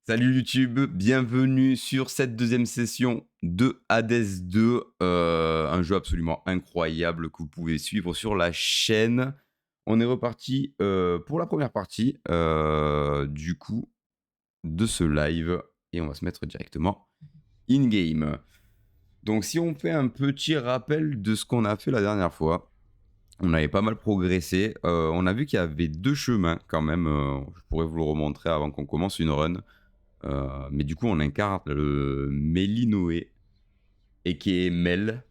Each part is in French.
Salut YouTube, bienvenue sur cette deuxième session de Hades 2, un jeu absolument incroyable que vous pouvez suivre sur la chaîne. On est reparti pour la première partie du coup de ce live et on va se mettre directement in-game. Donc si on fait un petit rappel de ce qu'on a fait la dernière fois, on avait pas mal progressé. On a vu qu'il y avait deux chemins quand même, je pourrais vous le remontrer avant qu'on commence une run. Mais du coup, on incarne le Mélinoé, et qui est Mel,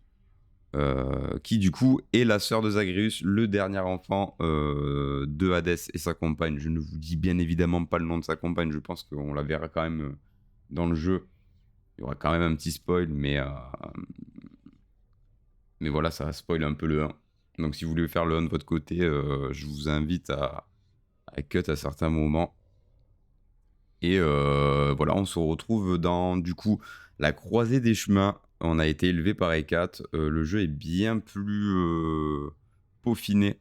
qui du coup est la sœur de Zagreus, le dernier enfant de Hadès et sa compagne. Je ne vous dis bien évidemment pas le nom de sa compagne, je pense qu'on la verra quand même dans le jeu. Il y aura quand même un petit spoil, mais voilà, ça spoil un peu le 1. Donc si vous voulez faire le 1 de votre côté, je vous invite à cut à certains moments. Et voilà, on se retrouve dans, du coup, la croisée des chemins. On a été élevé par E4. Le jeu est bien plus peaufiné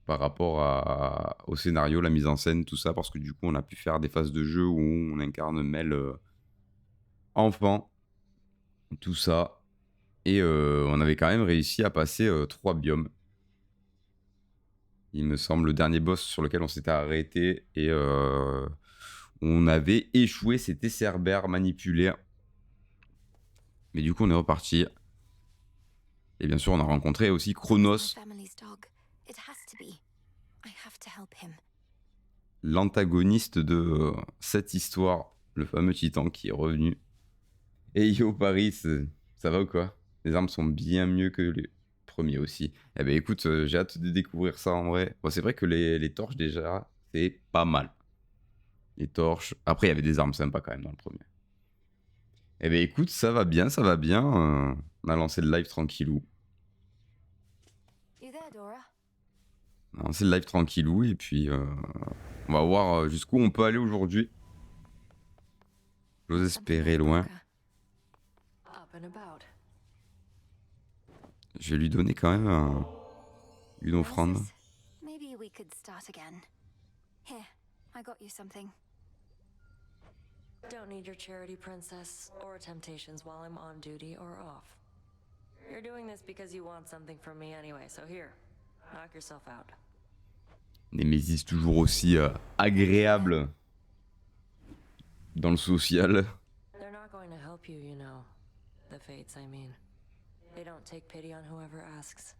par rapport au scénario, la mise en scène, tout ça, parce que du coup, on a pu faire des phases de jeu où on incarne Mel enfant, tout ça. Et on avait quand même réussi à passer 3 biomes. Il me semble, le dernier boss sur lequel on s'était arrêté et on avait échoué, c'était Cerbère manipulé. Mais du coup, on est reparti. Et bien sûr, on a rencontré aussi Chronos, l'antagoniste de cette histoire, le fameux titan qui est revenu. Et yo, Paris, ça va ou quoi? Les armes sont bien mieux que les premiers aussi. Eh ben écoute, j'ai hâte de découvrir ça en vrai. Bon, c'est vrai que les torches, déjà, c'est pas mal. Les torches. Après, il y avait des armes sympas quand même dans le premier. Eh ben écoute, ça va bien, ça va bien. On a lancé le live tranquillou. On a lancé le live tranquillou et puis on va voir jusqu'où on peut aller aujourd'hui. J'ose espérer loin. Je vais lui donner quand même une offrande. Don't need your charity, princess, or temptations while I'm on duty or off. You're doing this because you want something from me anyway, so here, knock yourself out. Némésis toujours aussi agréable dans le social. They're not going to help you, you know. The fates, I mean. They don't take pity on whoever asks.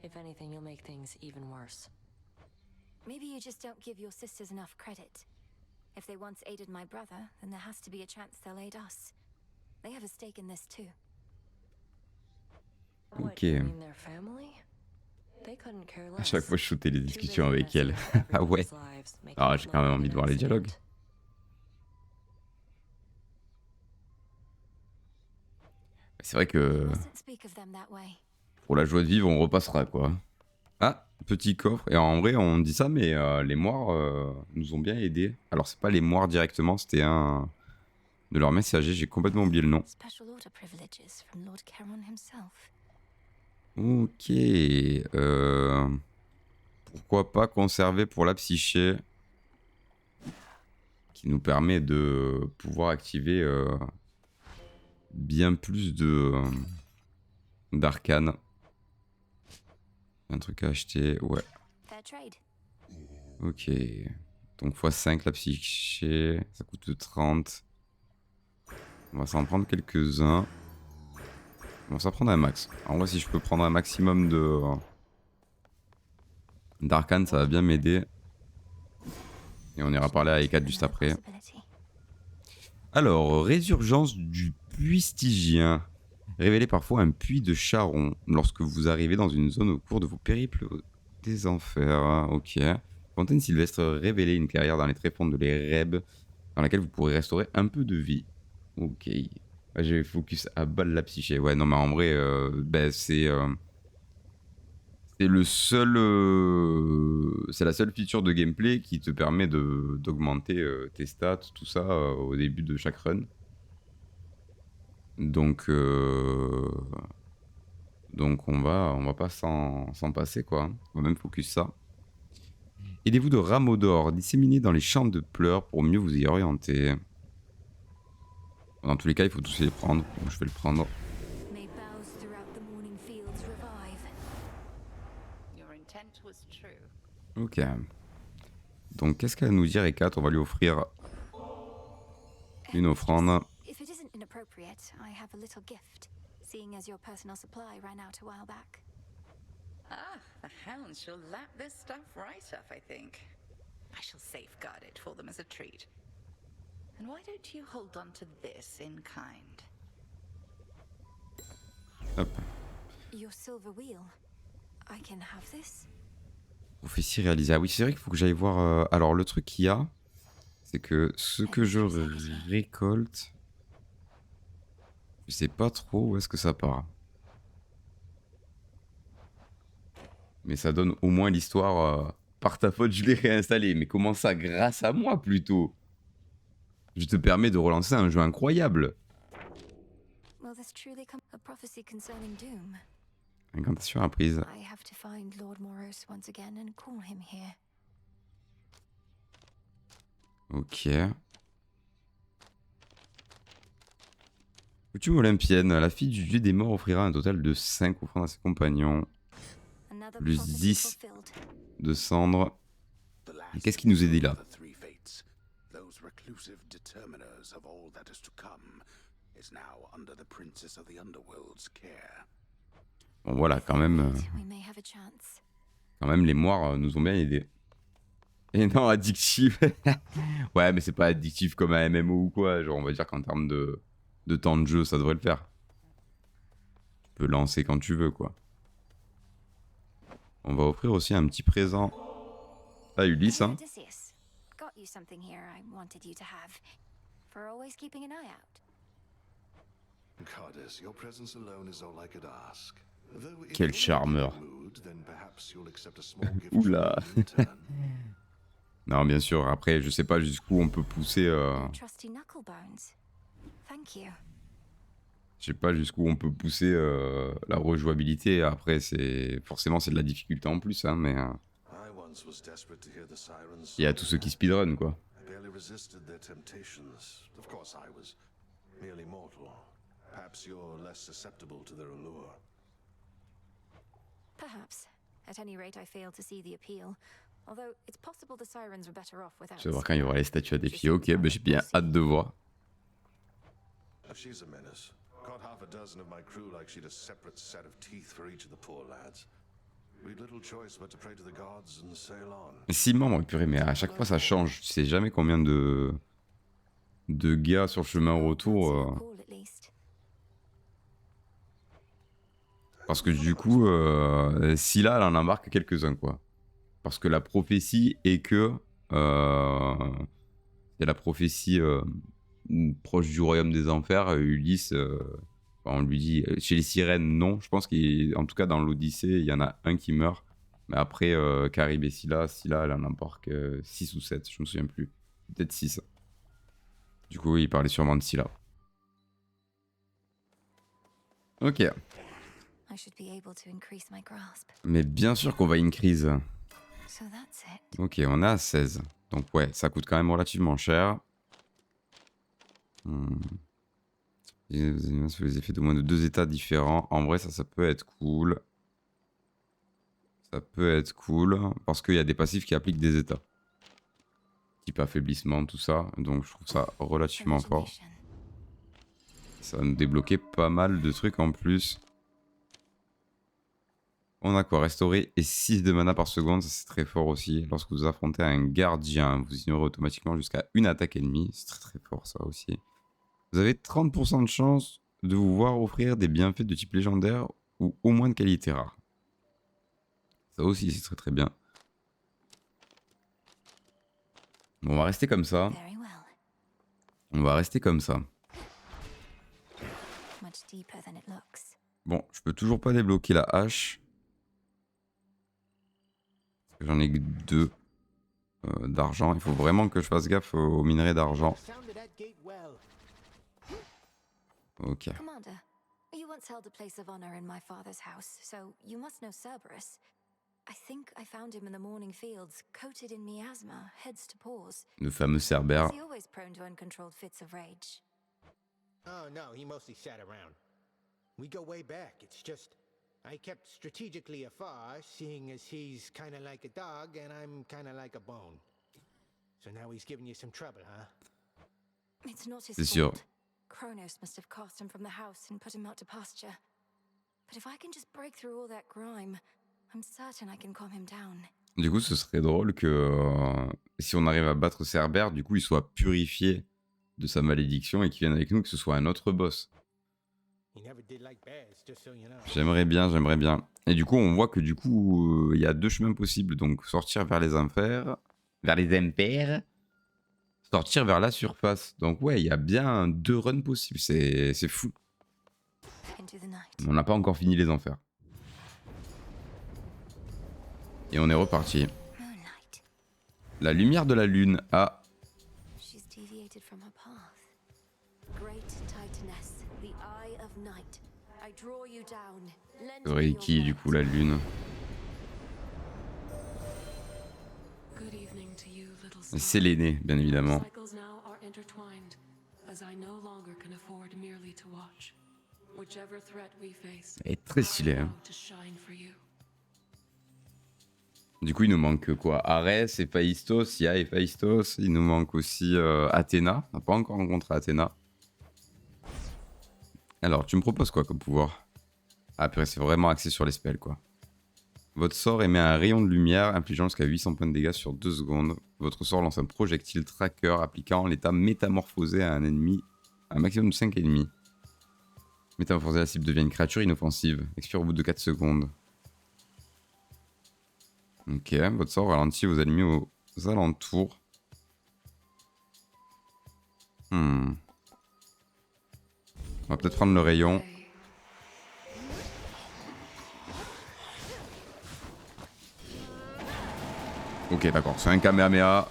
If anything, you'll make things even worse. Maybe you just don't give your sisters enough credit. If they once aided my brother, then there has to be a chance they'll aid us. They have a stake in this too. What, you mean their family? They couldn't care À less. chaque fois, je shootais les Too discussions busy avec elle. messing up Ah ouais. everyone's lives, making Ah, it j'ai look quand même like envie an de voir les dialogues. accident. C'est vrai que Mustn't speak of them that way. pour la joie de vivre, on repassera quoi. Ah, petit coffre. Et en vrai, on dit ça, mais les moires nous ont bien aidés. Alors, c'est pas les moires directement, c'était un de leurs messagers. J'ai complètement oublié le nom. Special order privileges from Lord Charon himself. Ok. Pourquoi pas conserver pour la psyché, qui nous permet de pouvoir activer bien plus de d'arcane. Un truc à acheter, ouais. Fair trade. Ok. Donc x5 la psyché, ça coûte 30. On va s'en prendre quelques-uns. On va s'en prendre un max. En vrai, si je peux prendre un maximum de d'arcane, ça va bien m'aider. Et on ira parler à E4 juste après. Alors, résurgence du puits stygien. Révélez parfois un puits de Charon lorsque vous arrivez dans une zone au cours de vos périples des enfers. Ok. Fontaine sylvestre, révélez une clairière dans les tréfonds de l'Ereb dans laquelle vous pourrez restaurer un peu de vie. Ok. J'ai focus à balle la psyché. Ouais, non, mais en vrai, c'est le seul, c'est la seule feature de gameplay qui te permet d'augmenter tes stats, tout ça au début de chaque run. Donc on va pas s'en passer quoi. On va même focus ça. Aidez-vous de rameaux d'or disséminés dans les champs de pleurs pour mieux vous y orienter. Dans tous les cas, il faut tous les prendre. Donc je vais le prendre. May boughs throughout the morning fields revive. Your intent was true. Ok. Donc qu'est-ce qu'elle nous dit, Rekat? On va lui offrir une offrande. If it isn't inappropriate, I have a little gift, seeing as your personal supply ran out a while back. Ah, the hounds shall lap this stuff right up, I think. I shall safeguard it for them as a treat. And why don't you hold on to this in kind? Hop. Your silver wheel. I can have this? Prophétie réalisée. Ah oui, c'est vrai qu'il faut que j'aille voir. Alors le truc qu'il y a, c'est que ce que je récolte, je sais pas trop où est-ce que ça part. Mais ça donne au moins l'histoire. Par ta faute, je l'ai réinstallé. Mais comment ça? Grâce à moi plutôt. Je te permets de relancer un jeu incroyable. Will this truly come a prophecy concerning doom? Incantation apprise. I have to find Lord Moros once again and call him here. Ok. Coutume olympienne. La fille du dieu des morts offrira un total de 5 offrandes à ses compagnons. Another Plus prophecy 10 fulfilled. de cendres. Qu'est-ce qui nous est dit là? Those reclusive determiners of all that is to come is now under the princess of the underworld's care. Bon voilà, quand même We may have a chance. les moires nous ont bien aidés. Et non, addictif. Ouais, mais c'est pas addictif comme un MMO ou quoi. Genre, on va dire qu'en termes de temps de jeu, ça devrait le faire. Tu peux lancer quand tu veux, quoi. On va offrir aussi un petit présent à Ulysse. Hein. Odysseus, got you something here I wanted you to have. For always keeping an eye out. Goddess, your presence alone is all I could ask. Though if Quel you're in a charmeur. good mood, then perhaps you'll accept a small gift Oula. from me in return. Non, bien sûr. Après, je sais pas jusqu'où on peut pousser. Trusty Knucklebones. Thank you. Je sais pas jusqu'où on peut pousser la rejouabilité. Après, forcément c'est de la difficulté en plus, hein, mais I once was desperate to hear the sirens. il y a tous ceux qui speedrun, quoi. I barely resisted their temptations. Of course, I was merely mortal. Perhaps you're less susceptible to their allure. Perhaps. At any rate, I fail to see the appeal. Although it's possible the sirens were better off without. Je vais voir quand il y aura les statues à défier. Ok, bah j'ai bien hâte de voir. She's a menace. Caught half a dozen of my crew like she'd a separate set of teeth for each of the poor lads. We'd little choice but to pray to the gods and sail on. 6 membres, purée, mais à chaque fois ça change. Tu sais jamais combien de gars sur le chemin retour. Call, at least. Parce que du coup, Scylla, elle en embarque quelques-uns, quoi. Parce que la prophétie est que... il y a la prophétie proche du royaume des enfers. Ulysse, on lui dit... Chez les sirènes, non. Je pense qu'en tout cas, dans l'Odyssée, il y en a un qui meurt. Mais après, Caribe et Scylla, elle en embarque 6 ou 7, je me souviens plus. Peut-être 6. Du coup, il parlait sûrement de Scylla. Ok. I should be able to increase my grasp. Mais bien sûr qu'on va increase. So that's it. Ok, on est à 16. Donc ouais, ça coûte quand même relativement cher. Les effets de moins de 2 états différents. En vrai, ça peut être cool. Ça peut être cool. Parce qu'il y a des passifs qui appliquent des états. Type affaiblissement, tout ça. Donc je trouve ça relativement fort. Imagination. Ça va nous débloquer pas mal de trucs en plus. On a quoi? Restaurer et 6 de mana par seconde, ça c'est très fort aussi. Lorsque vous affrontez un gardien, vous ignorez automatiquement jusqu'à une attaque ennemie. C'est très très fort ça aussi. Vous avez 30% de chance de vous voir offrir des bienfaits de type légendaire ou au moins de qualité rare. Ça aussi c'est très très bien. Bon, on va rester comme ça. Very well. On va rester comme ça. Much deeper than it looks. Bon, je peux toujours pas débloquer la hache. Parce que j'en ai que 2 d'argent. Il faut vraiment que je fasse gaffe aux minerais d'argent. Ok. Commander, you once held a place of honor in my father's house, so you must know Cerberus. I think I found him in the morning fields, coated in miasma, heads to paws. Le fameux Cerbère. Is he always prone to uncontrolled fits of rage? Oh, no, he mostly sat around. We go way back. It's just I kept strategically afar, seeing as he's kind of like a dog and I'm kind of like a bone. So now he's giving you some trouble, huh? It's not his C'est sûr. fault. Kronos must have cast him from the house and put him out to pasture. But if I can just break through all that grime, I'm certain I can calm him down. Du coup, ce serait drôle que si on arrive à battre Cerbère, du coup, il soit purifié de sa malédiction et qu'il vienne avec nous, que ce soit un autre boss. He never did like bears, just so you know. J'aimerais bien, j'aimerais bien. Et du coup, on voit que du coup, il y a deux chemins possibles. Donc, sortir vers les enfers, vers les impairs, sortir vers la surface. Donc, ouais, il y a bien 2 runs possibles. C'est fou. Into the night. On n'a pas encore fini les enfers. Et on est reparti. Moonlight. La lumière de la lune. Ah, She's deviated from her path. Great Titaness, the Eye of Night. I draw you down. Lend me Reiki, your du coup, light. la lune. Good evening to you, little Et star. c'est l'aîné, bien évidemment. Cycles now are intertwined, as I no longer can afford merely to watch. Whichever threat we face, Elle est très stylée, I hein. vow to shine for you. Du coup, il nous manque quoi? Arès, Héphaïstos, Ia, Héphaïstos. Il nous manque aussi Athéna. On n'a pas encore rencontré Athéna. Alors, tu me proposes quoi comme pouvoir? Ah, purée, c'est vraiment axé sur les spells, quoi. Votre sort émet un rayon de lumière infligeant jusqu'à 800 points de dégâts sur 2 secondes. Votre sort lance un projectile tracker appliquant l'état métamorphosé à un ennemi, un maximum de 5 ennemis. Métamorphosé, la cible devient une créature inoffensive. Expire au bout de 4 secondes. Ok, votre sort ralentit vos ennemis aux alentours. On va peut-être prendre le rayon. Hey, Ok, d'accord, c'est un Kamehameha,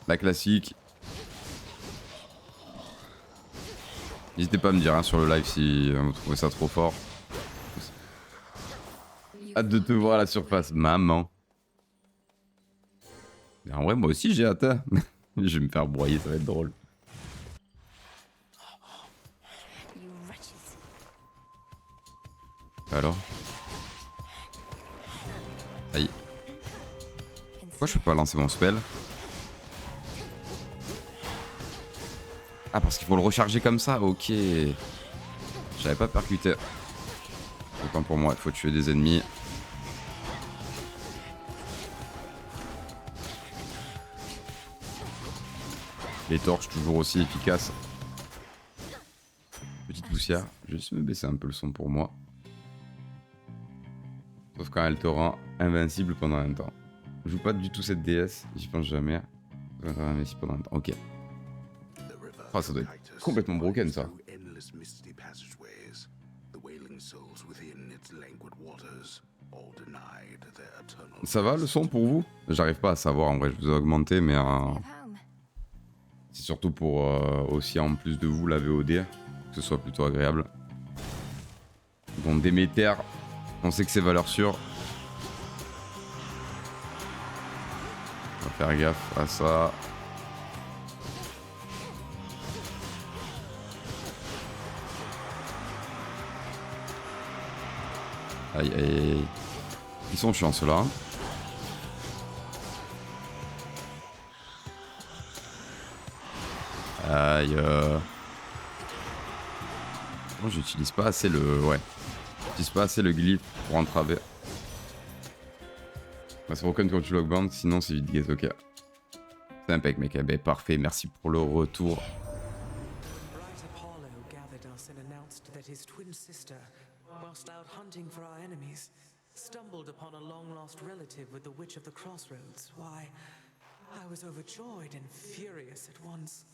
la classique. N'hésitez pas à me dire hein, sur le live si vous trouvez ça trop fort. Hâte de te voir à la surface, maman. Mais en vrai, moi aussi j'ai hâte. Hein. Je vais me faire broyer, ça va être drôle. You wretches. Alors aïe. Pourquoi je peux pas lancer mon spell? Ah, parce qu'il faut le recharger comme ça, ok. J'avais pas percuté. Autant pour moi, il faut tuer des ennemis. Les torches toujours aussi efficaces. Petite poussière. Je vais juste me baisser un peu le son pour moi. Sauf quand elle te rend invincible pendant un temps. Je joue pas du tout cette déesse, j'y pense jamais. Invincible pendant un temps. Ok. Ah, ça doit être complètement broken ça. Ça va le son pour vous? J'arrive pas à savoir en vrai, je vous ai augmenté mais Of home. c'est surtout pour aussi en plus de vous la VOD, que ce soit plutôt agréable. Bon, Déméter, on sait que c'est valeur sûre. On va faire gaffe à ça. Aïe aïe aïe. Ils sont chiants ceux-là. Aïe. Moi j'utilise pas assez le. Ouais. J'utilise pas assez le glyphe pour entraver. Bah, c'est broken quand tu lockbound, sinon c'est vite gate, ok. C'est impec mec, eh ben, parfait, merci pour le retour. Bright Apollo gathered us and announced that his twin sister, whilst out hunting for our enemies, stumbled upon a long-lost relative with the Witch of the Crossroads. Why, I was overjoyed and furious at once.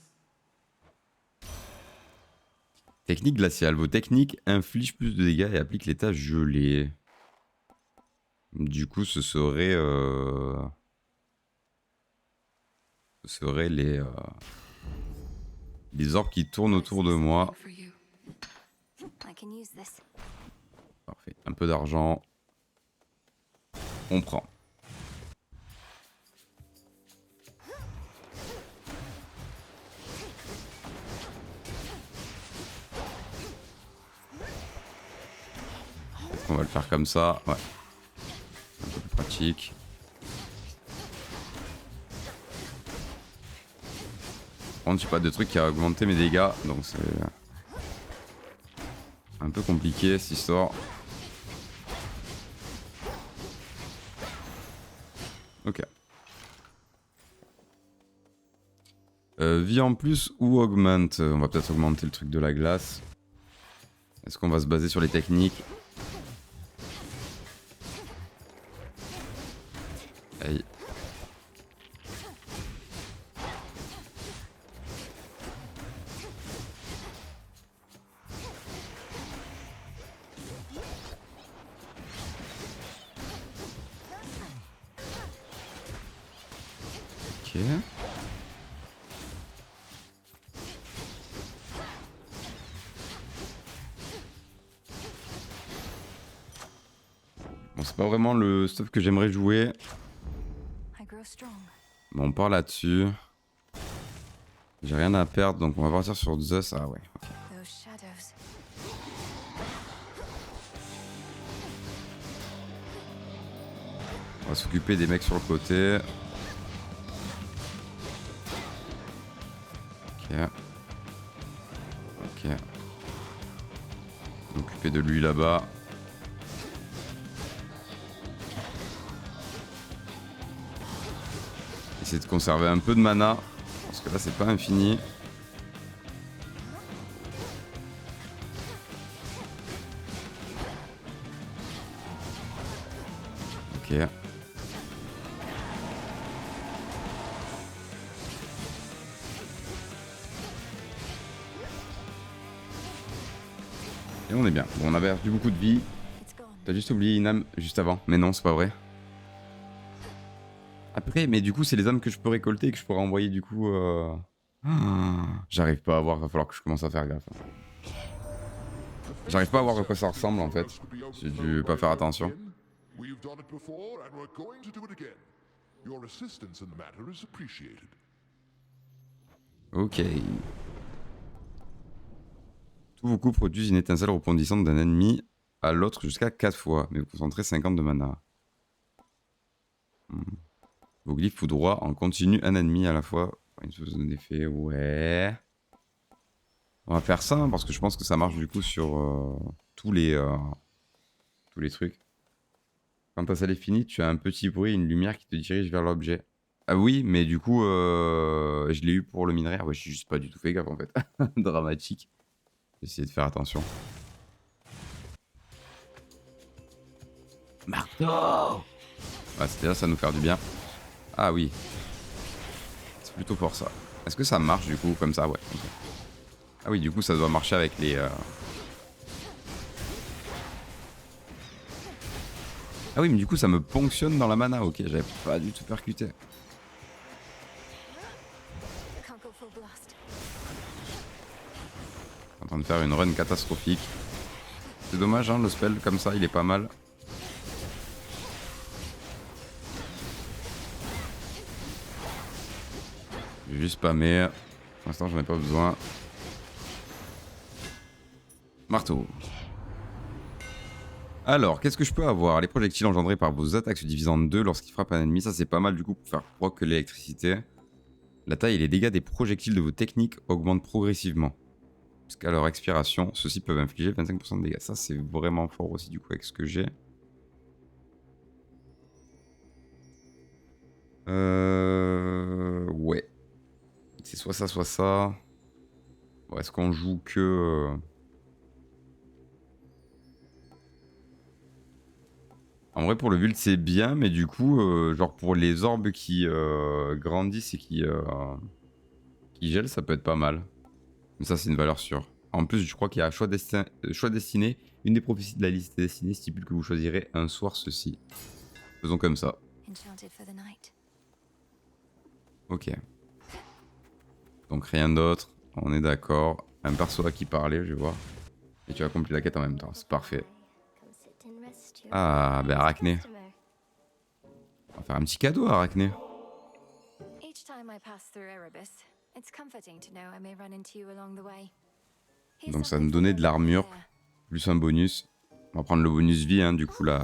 Technique glaciale. Vos techniques infligent plus de dégâts et appliquent l'état gelé. Du coup, ce serait les orbes qui tournent autour de moi. for you. I can use this. Parfait. Un peu d'argent. On prend. On va le faire comme ça. Ouais. Un peu plus pratique. Par contre, j'ai pas de truc qui a augmenté mes dégâts. Donc c'est un peu compliqué cette histoire. Ok. Vie en plus ou augmente? On va peut-être augmenter le truc de la glace. Est-ce qu'on va se baser sur les techniques? Aïe. Ok. Bon, c'est pas vraiment le stuff que j'aimerais jouer. I grow strong. Bon, on part là-dessus. J'ai rien à perdre, donc on va partir sur Zeus. Ah ouais, ok. Those shadows. On va s'occuper des mecs sur le côté. Ok. Ok. M'occuper de lui là-bas. Essayer de conserver un peu de mana. Parce que là, c'est pas infini. Ok. Et on est bien. Bon, on avait perdu beaucoup de vie. It's gone. T'as juste oublié une âme juste avant. Mais non, c'est pas vrai. Après, mais du coup, c'est les âmes que je peux récolter et que je pourrais envoyer du coup. J'arrive pas à voir, va falloir que je commence à faire gaffe. J'arrive pas à voir à quoi ça ressemble en fait. J'ai dû pas faire attention. We've done it before and we're going to do it again. Your assistance in the matter is appreciated. Ok. Tous vos coups produisent une étincelle rebondissante d'un ennemi à l'autre jusqu'à 4 fois, mais vous concentrez 50 de mana. Vos glyphes foudroient en continu un ennemi à la fois. Une chose d'effet, ouais. On va faire ça hein, parce que je pense que ça marche du coup sur tous les trucs. Quand ta salle est finie, tu as un petit bruit, une lumière qui te dirige vers l'objet. Ah oui, mais du coup, je l'ai eu pour le minerai. Ah ouais, je suis juste pas du tout fait gaffe en fait. Dramatique. Essayez de faire attention. Marteau! Ouais, c'était là, ça va nous faire du bien. Ah oui. C'est plutôt fort ça. Est-ce que ça marche du coup comme ça? Ouais. Okay. Ah oui, du coup, ça doit marcher avec les... Ah oui, mais du coup, ça me ponctionne dans la mana. Ok, j'avais pas du tout percuté. Can't go full blast. En train de faire une run catastrophique. C'est dommage, hein, le spell comme ça, il est pas mal. J'ai juste spammé. Pour l'instant, j'en ai pas besoin. Marteau. Alors, qu'est-ce que je peux avoir? Les projectiles engendrés par vos attaques se divisent en deux lorsqu'ils frappent un ennemi. Ça, c'est pas mal du coup pour faire proc l'électricité. La taille et les dégâts des projectiles de vos techniques augmentent progressivement. Jusqu'à leur expiration, ceux-ci peuvent infliger 25% de dégâts. Ça, c'est vraiment fort aussi du coup avec ce que j'ai. Ouais. C'est soit ça, soit ça. Bon, est-ce qu'on joue que... En vrai, pour le build, c'est bien, mais du coup, genre pour les orbes qui grandissent et qui gèlent, ça peut être pas mal. Mais ça, c'est une valeur sûre. En plus, je crois qu'il y a choix destiné. Une des prophéties de la liste destinée stipule que vous choisirez un soir ceci. Faisons comme ça. Enchanted for the night. Ok. Donc rien d'autre. On est d'accord. Un perso à qui parler, je vais voir. Et tu accomplis la quête en même temps. C'est parfait. Ah, ben Arachné. On va faire un petit cadeau à Arachné. Each time I pass through Erebus, it's comforting to know I may run into you along the way. Donc ça va me donnait de l'armure, plus un bonus. On On va prendre le bonus vie, hein, du coup, Why,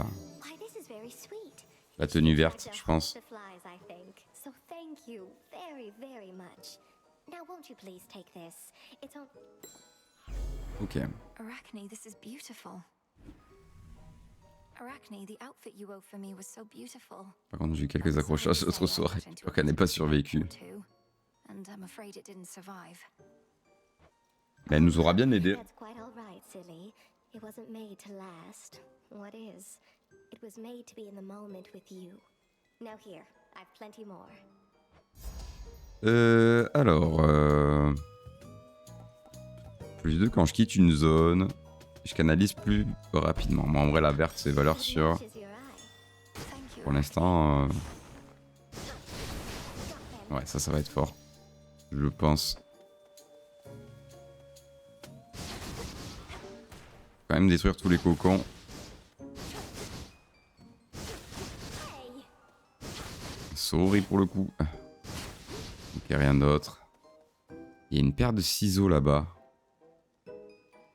this is very sweet. la tenue verte, je pense. The flies, I think. So thank you very, very much. Now won't you please take this? It's on. Ok. Arachne, this is beautiful. Arachne, the outfit you wove for me was so beautiful. Par contre, j'ai eu quelques accrochages l'autre soirée. Je crois qu'elle n'est pas survécue. And I'm afraid it didn't survive. Mais elle nous aura bien aidé. That's quite all right, silly. It wasn't made to last. What is? It was made to be in the moment with you. Now here, I've plenty more. Alors... Plus 2 quand je quitte une zone. Je canalise plus rapidement. Moi, en vrai, la verte, c'est valeur sûre. Pour l'instant... Ouais, ça va être fort. Je pense. Quand même détruire tous les cocons. Sorry pour le coup. Ok, rien d'autre. Il y a une paire de ciseaux là-bas.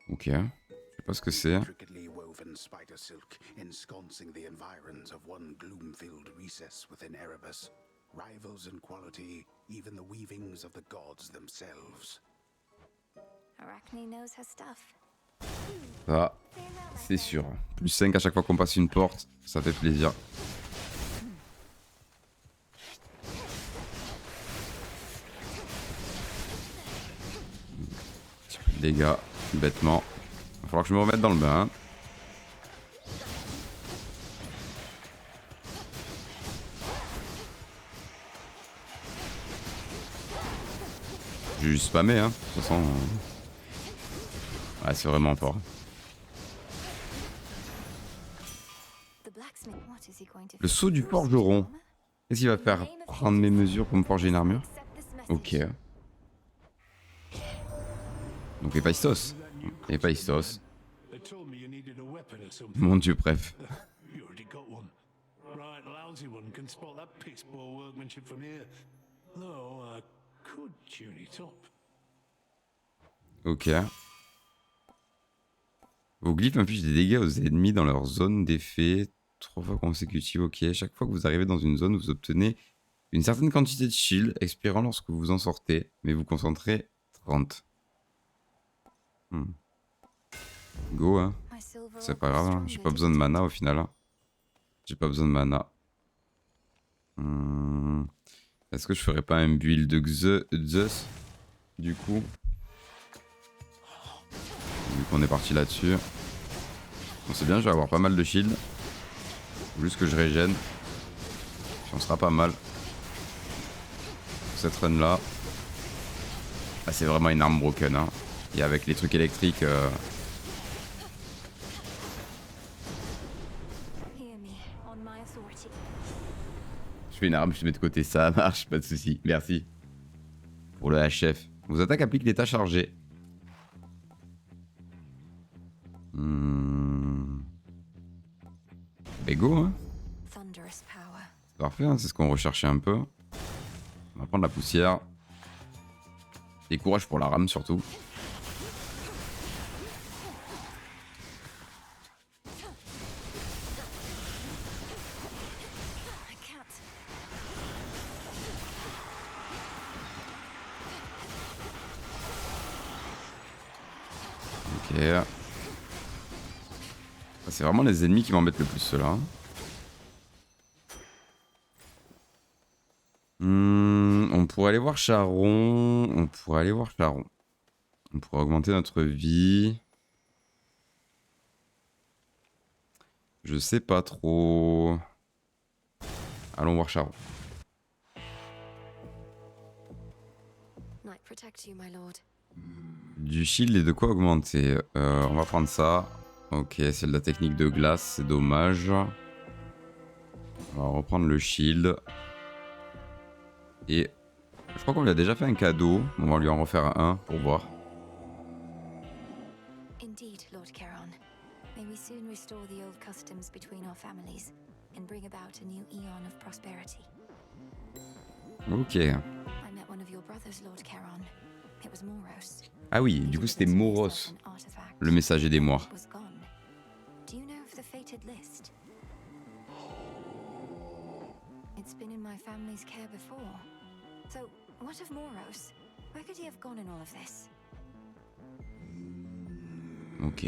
Ok. Je sais pas ce que c'est. Intricately woven spider silk ensconcing the environs of one gloom-filled recess within Erebus. Rivals in quality, even the weavings of the gods themselves. Arachne knows her stuff. Ça, c'est sûr. Plus 5 à chaque fois qu'on passe une porte, ça fait plaisir. Dégâts, bêtement. Il va falloir que je me remette dans le bain. Hein. J'ai juste spammé, hein. De toute façon. Ouais, c'est vraiment fort. Le saut du forgeron. Qu'est-ce qu'il va faire? Prendre mes mesures pour me forger une armure? Ok. Donc Héphaïstos. Héphaïstos. Mon dieu, bref. Ok. Vos glyphes infligent des dégâts aux ennemis dans leur zone d'effet 3 fois consécutives. Ok. Chaque fois que vous arrivez dans une zone, vous obtenez une certaine quantité de shield, expirant lorsque vous en sortez, mais vous concentrez 30. Go, hein. C'est pas grave, hein. J'ai pas besoin de mana au final. Hein. J'ai pas besoin de mana. Est-ce que je ferais pas un build de Zeus du coup? Vu qu'on est parti là-dessus. Bon, c'est bien, je vais avoir pas mal de shield. Faut juste que je régène. Puis on sera pas mal. Cette run là. Ah, c'est vraiment une arme broken. Hein. Et avec les trucs électriques. Je fais une arme, je te mets de côté. Ça marche, pas de soucis. Merci. Pour le HF. Vos attaques appliquent l'état chargé. Ben go, hein. C'est parfait, hein, c'est ce qu'on recherchait un peu. On va prendre la poussière. Et courage pour la rame surtout. Ok. C'est vraiment les ennemis qui m'embêtent le plus, ceux-là. On pourrait aller voir Charon. On pourrait augmenter notre vie. Je sais pas trop. Allons voir Charon. Du shield et de quoi augmenter. On va prendre ça. Ok, c'est de la technique de glace, c'est dommage. On va reprendre le shield. Et je crois qu'on lui a déjà fait un cadeau. On va lui en refaire un pour voir. Indeed, Lord Charon. May we soon restore the old customs between our families and bring about a new eon of prosperity. Ok. I met one of your brothers, Lord Charon. It was Moros. Ah oui, du coup c'était Moros, le messager des moires. Do you know Ok,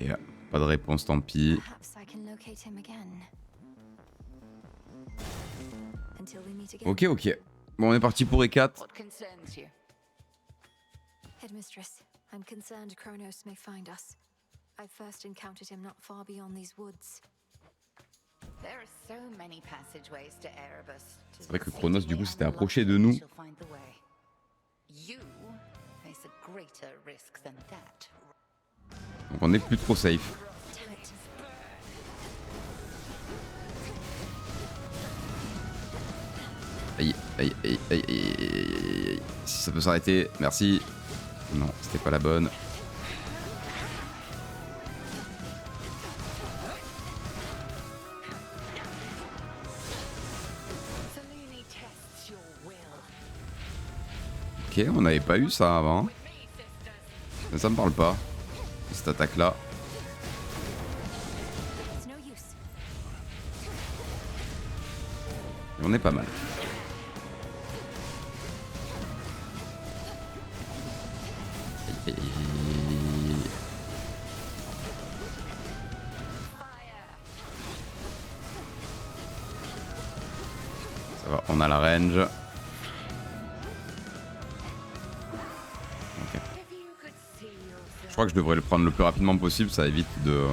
pas de réponse, tant pis. Perhaps I can locate him again. Until we meet again. Ok, ok. Bon, on est parti pour E4. What concerns you? Headmistress, I'm concerned Kronos may find us. I first encountered him not far beyond these woods. There are so many passageways to Erebus. C'est vrai que Kronos, du coup, s'était approché de nous. You face a greater risk than that. Donc on est plus trop safe. Aïe, aïe, aïe, aïe, aïe, aïe, aïe. Si ça peut s'arrêter, merci. Non, c'était pas la bonne. Ok, on n'avait pas eu ça avant. Mais ça me parle pas. Cette attaque là. Et on est pas mal. Aïe, aïe, aïe. Ça va, on a la range. Je crois que je devrais le prendre le plus rapidement possible, ça évite de...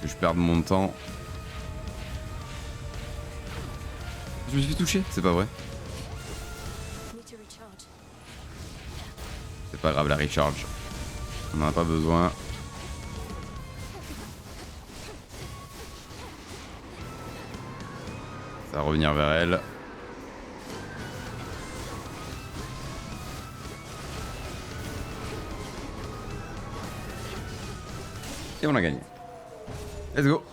que je perde mon temps. Je me suis fait toucher, c'est pas vrai. C'est pas grave la recharge. On en a pas besoin. Ça va revenir vers elle. Et on a gagné. Let's go.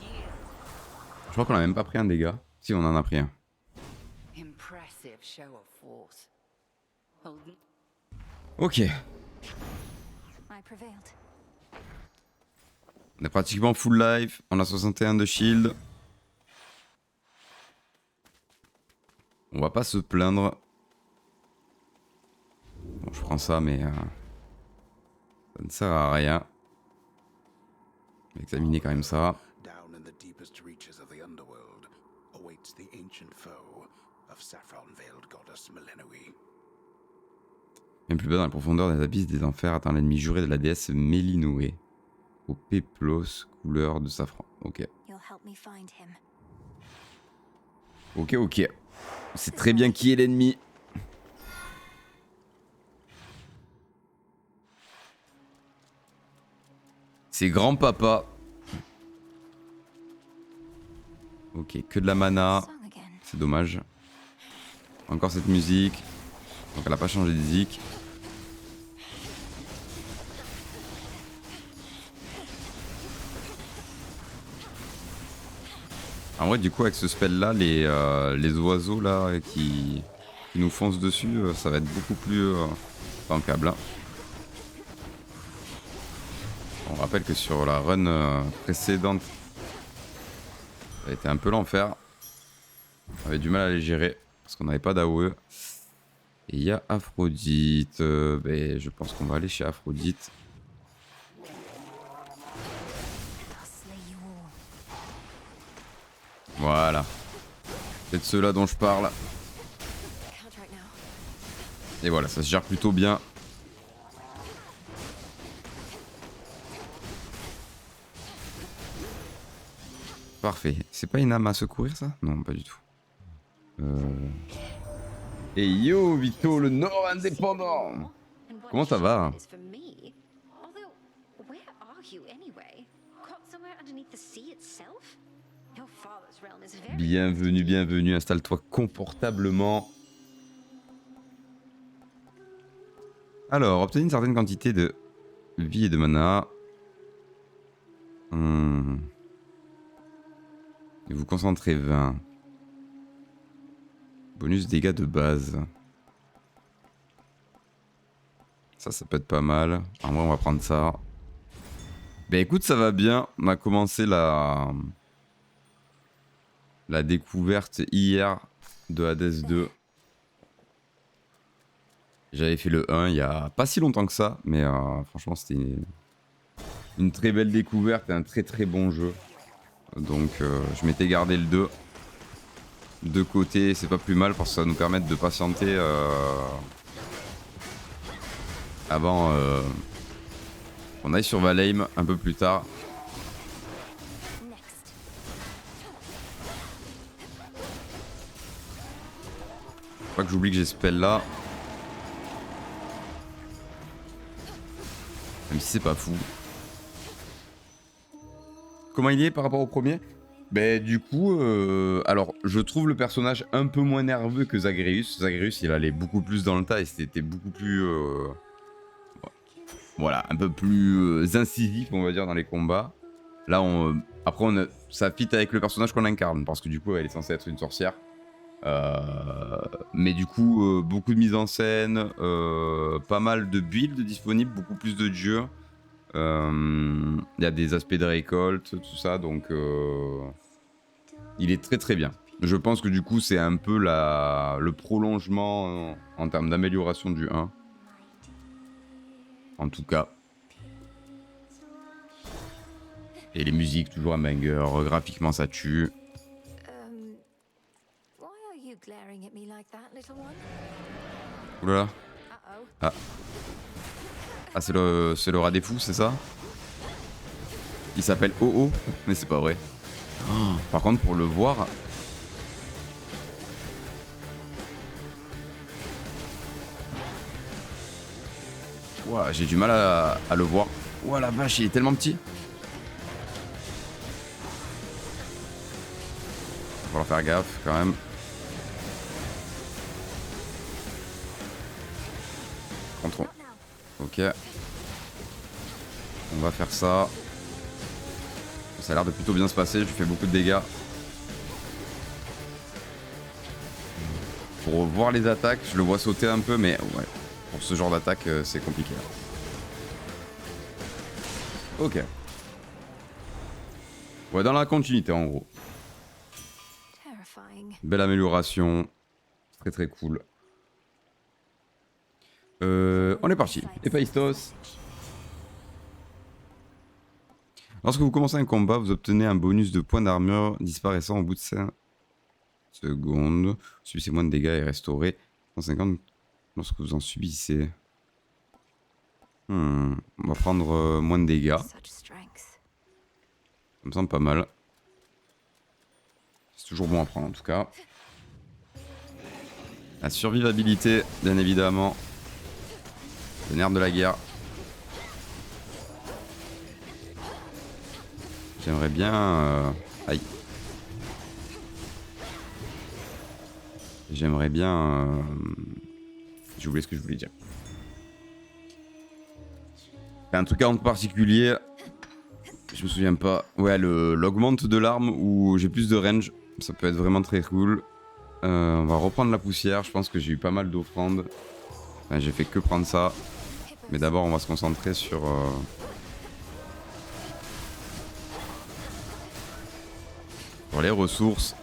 Je crois qu'on a même pas pris un dégât. Si, on en a pris un. Ok. On est pratiquement full life. On a 61 de shield. On va pas se plaindre. Bon, je prends ça, mais... ça ne sert à rien. Examiner quand même ça. Down in the deepest reaches of the underworld awaits the ancient foe of saffron-veiled goddess Melinoe. Même plus bas dans les profondeurs des abysses des enfers attend l'ennemi juré de la déesse Melinoe. Au péplos couleur de safran. Ok. Ok, ok. C'est très bien qui est l'ennemi. C'est grand-papa. Ok, que de la mana. C'est dommage. Encore cette musique. Donc elle a pas changé de zik. En vrai, du coup, avec ce spell là, les oiseaux là qui nous foncent dessus, ça va être beaucoup plus bancable. Hein. On rappelle que sur la run précédente, ça a été un peu l'enfer. On avait du mal à les gérer parce qu'on n'avait pas d'AOE. Et il y a Aphrodite. Ben, je pense qu'on va aller chez Aphrodite. Voilà. C'est de ceux-là dont je parle. Et voilà, ça se gère plutôt bien. Parfait. C'est pas une âme à secourir ça? Non, pas du tout. Et yo, Vito, le Nord indépendant. Comment ça va? Bienvenue, bienvenue. Installe-toi confortablement. Alors, obtenez une certaine quantité de vie et de mana. Et vous concentrez 20. Bonus dégâts de base. Ça peut être pas mal. En vrai, on va prendre ça. Ben écoute, ça va bien. On a commencé la découverte hier de Hades 2. J'avais fait le 1 il y a pas si longtemps que ça, mais franchement c'était une très belle découverte et un très très bon jeu. Donc je m'étais gardé le 2 de côté, c'est pas plus mal parce que ça va nous permettre de patienter avant qu'on aille sur Valheim un peu plus tard. Faut pas que j'oublie que j'ai ce spell là. Même si c'est pas fou. Comment il est par rapport au premier? Ben du coup, alors je trouve le personnage un peu moins nerveux que Zagreus. Zagreus il allait beaucoup plus dans le tas et c'était beaucoup plus... voilà, un peu plus incisif on va dire dans les combats. Là après ça fit avec le personnage qu'on incarne parce que du coup elle est censée être une sorcière. Mais du coup beaucoup de mise en scène, pas mal de builds disponibles, beaucoup plus de dieux. Il y a des aspects de récolte, tout ça, donc il est très très bien. Je pense que du coup c'est un peu le prolongement en termes d'amélioration du 1. En tout cas. Et les musiques, toujours un banger, graphiquement ça tue. Oulala. Ah. Ah c'est le rat des fous, c'est ça? Il s'appelle OO, mais c'est pas vrai. Oh, par contre pour le voir... Ouah, j'ai du mal à le voir. Ouah la vache, il est tellement petit. Va falloir faire gaffe quand même. Contrôle. Ok. On va faire ça. Ça a l'air de plutôt bien se passer, je lui fais beaucoup de dégâts. Pour voir les attaques, je le vois sauter un peu, mais ouais, pour ce genre d'attaque, c'est compliqué. Ok. Ouais, dans la continuité en gros. Belle amélioration. Très très cool. On est parti. Héphaïstos. Lorsque vous commencez un combat, vous obtenez un bonus de points d'armure disparaissant au bout de 5 secondes. Subissez moins de dégâts et restaurez 150 lorsque vous en subissez. On va prendre moins de dégâts. Ça me semble pas mal. C'est toujours bon à prendre en tout cas. La survivabilité, bien évidemment. Le nerf de la guerre. J'aimerais bien... Aïe. J'aimerais bien... J'ai oublié ce que je voulais dire. Un truc en particulier... Je me souviens pas. Ouais, l'augmente de l'arme où j'ai plus de range. Ça peut être vraiment très cool. On va reprendre la poussière. Je pense que j'ai eu pas mal d'offrandes. Enfin, j'ai fait que prendre ça. Mais d'abord, on va se concentrer sur... Pour les ressources.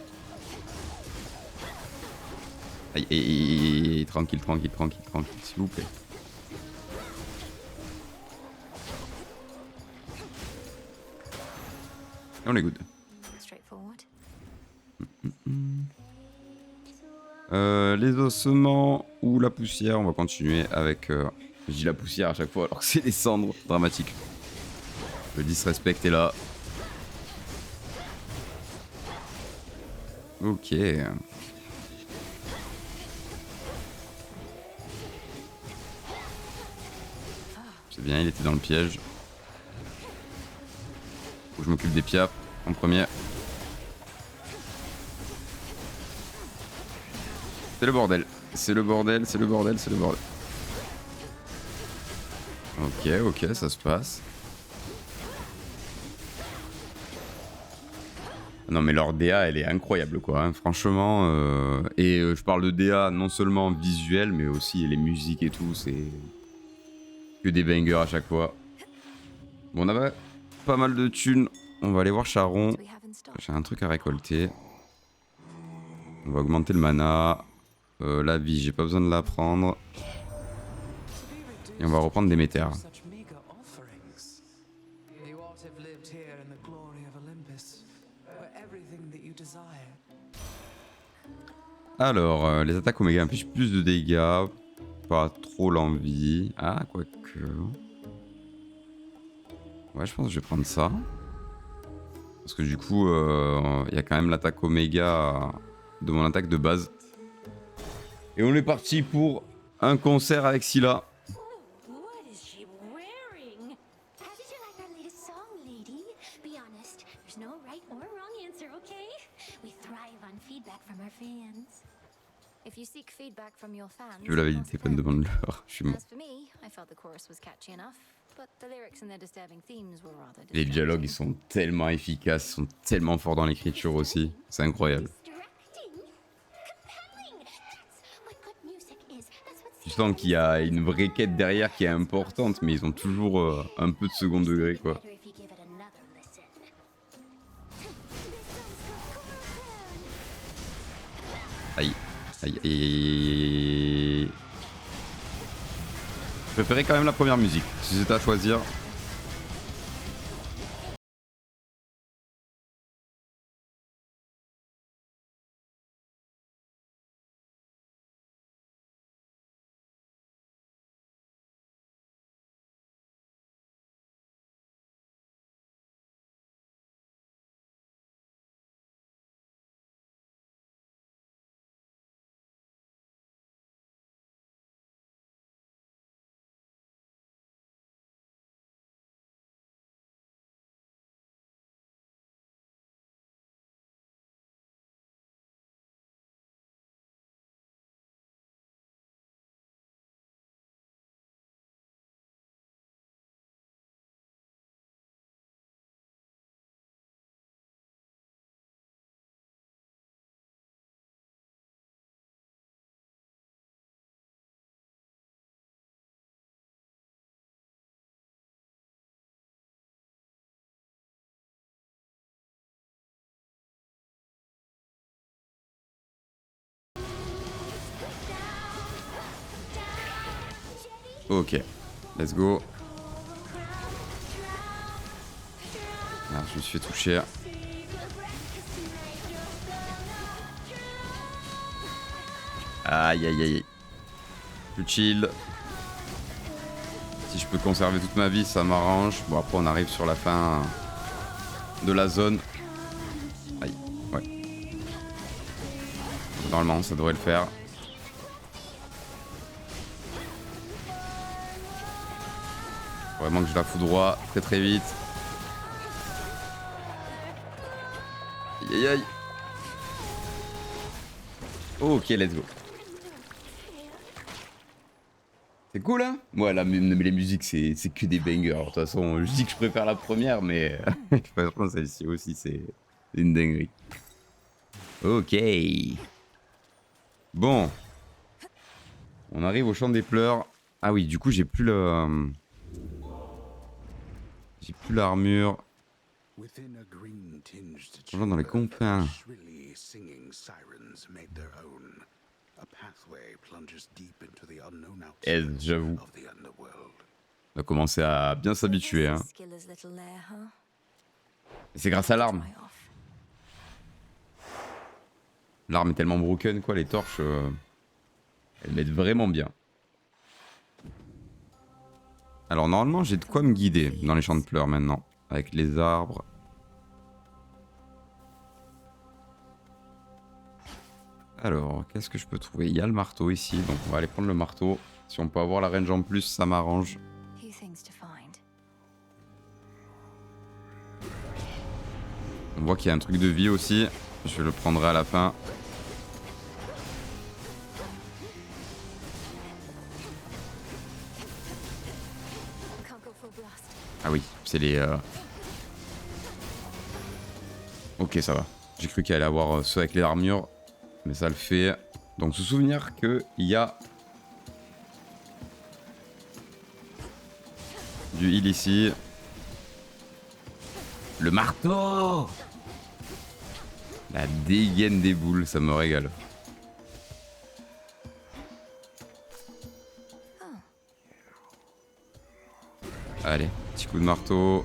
Aïe, tranquille, s'il vous plaît. Et on est good. Les ossements ou la poussière, on va continuer avec... Je dis la poussière à chaque fois alors que c'est les cendres, dramatique. Le disrespect est là. Ok. C'est bien, il était dans le piège. Faut que je m'occupe des piapes en premier. C'est le bordel. C'est le bordel. Ok, ça se passe. Non mais leur DA elle est incroyable quoi, hein. Franchement. Je parle de DA non seulement visuel mais aussi les musiques et tout, c'est que des bangers à chaque fois. Bon on avait pas mal de thunes, on va aller voir Charon. J'ai un truc à récolter. On va augmenter le mana. La vie, j'ai pas besoin de la prendre. Et on va reprendre Déméter. Such meager offerings. You ought to have lived here in the glory of Olympus, where everything that you desire. Alors, les attaques Oméga infligent plus de dégâts. Pas trop l'envie. Ah, quoique. Ouais, je pense que je vais prendre ça. Parce que du coup, il y a quand même l'attaque Oméga de mon attaque de base. Et on est parti pour un concert avec Scylla. What is she wearing? How did you like our latest song, lady? Be honest, there's no right or wrong answer, okay? We thrive on feedback from our fans. If you seek feedback from your fans, Je veux la vérité, pas de demande-leur. Je suis mort. as for me, I felt the chorus was catchy enough, but the lyrics and their disturbing themes were rather Les dialogues, ils sont tellement efficaces, ils sont tellement forts dans l'écriture aussi. C'est incroyable. Tu sens qu'il y a une vraie quête derrière qui est importante, mais ils ont toujours un peu de second degré, quoi. Aïe. Aïe, aïe, aïe. Je préférais quand même la première musique, si c'était à choisir. Ok, let's go. Ah, je me suis fait toucher. Aïe aïe aïe. Plus chill. Si je peux conserver toute ma vie, ça m'arrange. Bon, après, on arrive sur la fin de la zone. Aïe, ouais. Normalement, ça devrait le faire. Vraiment que je la foudroie très très vite. Aïe aïe aïe. Ok, let's go. C'est cool, hein? Ouais, les musiques, c'est que des bangers. De toute façon, je dis que je préfère la première, mais franchement, celle-ci aussi, c'est une dinguerie. Ok. Bon. On arrive au champ des pleurs. Ah oui, du coup, j'ai plus le... J'ai plus l'armure. Dans les confins. J'avoue. On a commencé à bien s'habituer. Hein. C'est grâce à l'arme. L'arme est tellement broken, quoi. Les torches, elles mettent vraiment bien. Alors normalement j'ai de quoi me guider dans les champs de pleurs maintenant. Avec les arbres. Alors qu'est-ce que je peux trouver? Il y a le marteau ici, donc on va aller prendre le marteau. Si on peut avoir la range en plus, ça m'arrange. On voit qu'il y a un truc de vie aussi. Je le prendrai à la fin. Ah oui, c'est les... Ok, ça va. J'ai cru qu'il allait avoir ceux avec les armures. Mais ça le fait. Donc se souvenir qu'il y a... du heal ici. Le marteau! La dégaine des boules, ça me régale. Allez, petit coup de marteau.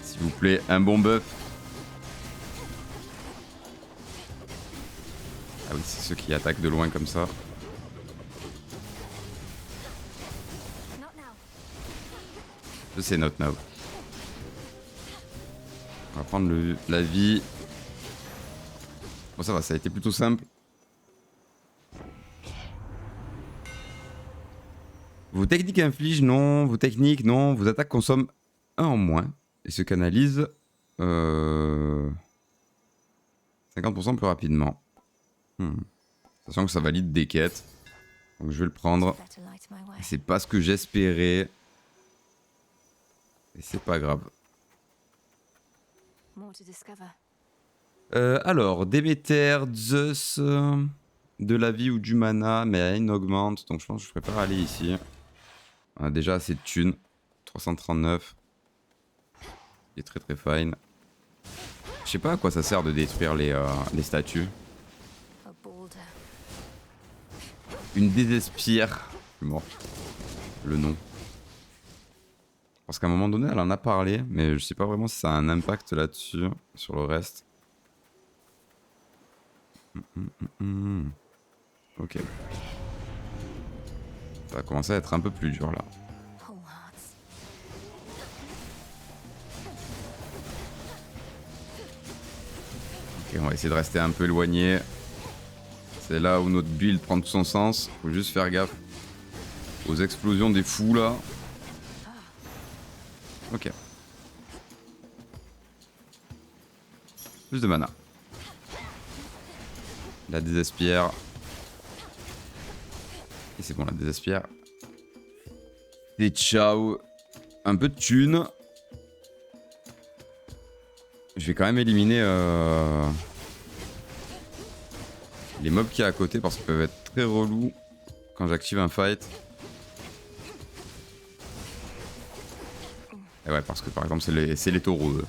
S'il vous plaît, un bon buff. Ah oui, c'est ceux qui attaquent de loin comme ça. C'est not now. On va prendre la vie. Bon, ça va, ça a été plutôt simple. Vos techniques infligent, non. Vos techniques, non. Vos attaques consomment 1 en moins. Et se canalisent 50% plus rapidement. Sachant que ça valide des quêtes. Donc je vais le prendre. C'est pas ce que j'espérais. Et c'est pas grave. Alors, Déméter, Zeus, de la vie ou du mana, mais elle augmente. Donc je pense que je préfère aller ici. On a déjà assez de thunes. 339. Il est très très fine. Je sais pas à quoi ça sert de détruire les statues. Une désespire. Je suis mort. Le nom. Parce qu'à un moment donné, elle en a parlé, mais je sais pas vraiment si ça a un impact là-dessus, sur le reste. Ok. Ça va commencer à être un peu plus dur là. Ok, on va essayer de rester un peu éloigné. C'est là où notre build prend tout son sens. Faut juste faire gaffe aux explosions des fous là. Ok. Plus de mana. La désespère. Et c'est bon, la désespère. Et ciao. Un peu de thunes. Je vais quand même éliminer les mobs qui y a à côté parce qu'ils peuvent être très relous quand j'active un fight. Et ouais, parce que par exemple, c'est les taureaux.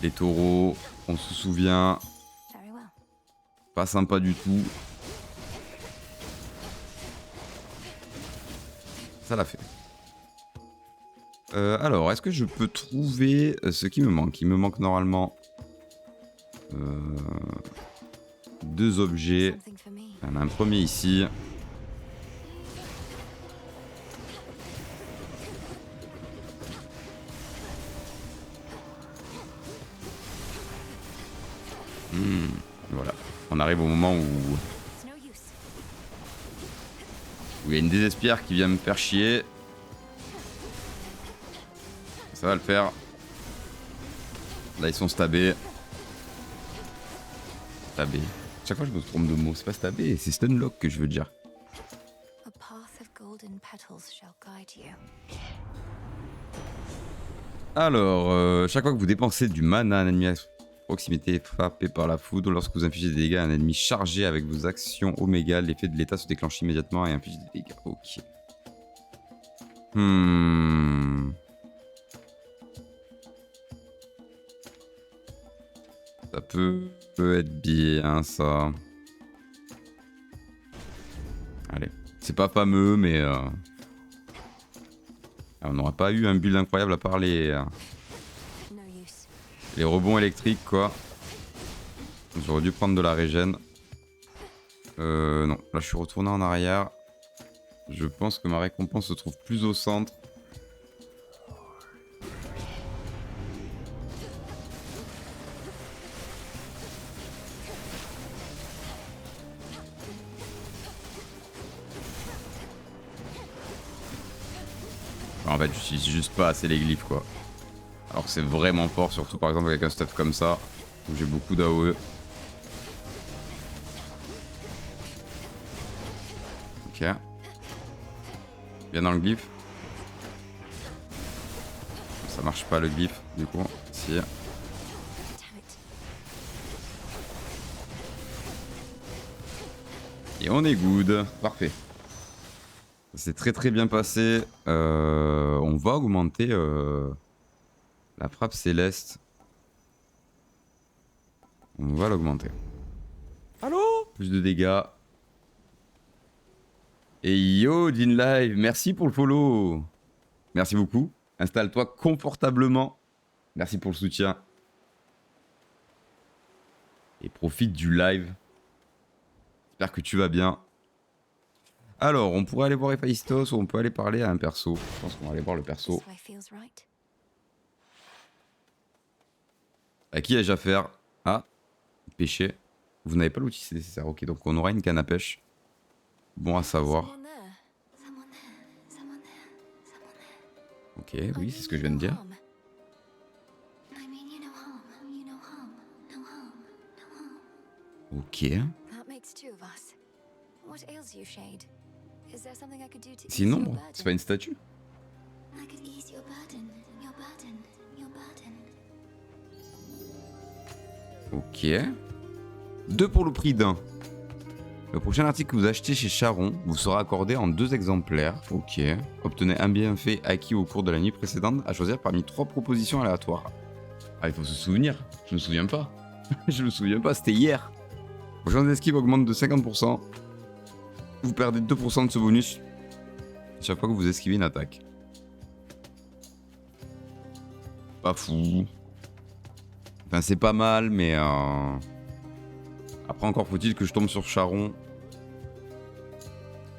Les taureaux, on se souvient. Pas sympa du tout. Ça l'a fait. Alors, est-ce que je peux trouver ce qui me manque? Il me manque normalement 2 objets. Il y en a un premier ici. Voilà. On arrive au moment où il y a une désespère qui vient me faire chier. Ça va le faire. Là, ils sont stabés. Stabés. Chaque fois, je me trompe de mots. C'est pas stabé, c'est stunlock que je veux dire. Alors, chaque fois que vous dépensez du mana, un ennemi à proximité est frappé par la foudre. Lorsque vous infligez des dégâts à un ennemi chargé avec vos actions oméga, l'effet de l'état se déclenche immédiatement et inflige des dégâts. Ok. Ça peut être bien, ça. Allez. C'est pas fameux, mais... on n'aurait pas eu un build incroyable à part les rebonds électriques, quoi. J'aurais dû prendre de la régène. Non, là je suis retourné en arrière. Je pense que ma récompense se trouve plus au centre. En fait, j'utilise juste pas assez les glyphes, quoi. Alors que c'est vraiment fort, surtout par exemple avec un stuff comme ça, où j'ai beaucoup d'AOE. Ok. Bien dans le glyphe. Ça marche pas le glyphe, du coup. Si. Et on est good. Parfait. C'est très très bien passé. On va augmenter la frappe céleste. On va l'augmenter. Allô? Plus de dégâts. Et yo, Dean Live, merci pour le follow. Merci beaucoup. Installe-toi confortablement. Merci pour le soutien. Et profite du live. J'espère que tu vas bien. Alors, on pourrait aller voir Héphaïstos ou on peut aller parler à un perso. Je pense qu'on va aller voir le perso. À qui ai-je affaire? Ah, pêcher. Vous n'avez pas l'outil nécessaire. Ok, donc on aura une canne à pêche. Bon à savoir. Ok, oui, c'est ce que je viens de dire. Ok. Sinon, bon, c'est pas une statue. Ok. 2 pour le prix d'un. Le prochain article que vous achetez chez Charon vous sera accordé en 2 exemplaires. Ok. Obtenez un bienfait acquis au cours de la nuit précédente à choisir parmi 3 propositions aléatoires. Ah, il faut se souvenir. Je me souviens pas. Je me souviens pas, c'était hier. Vos chances d'esquive augmentent de 50%. Vous perdez 2% de ce bonus chaque fois que vous esquivez une attaque. Pas fou. Enfin, c'est pas mal, mais... Après, encore faut-il que je tombe sur Charon.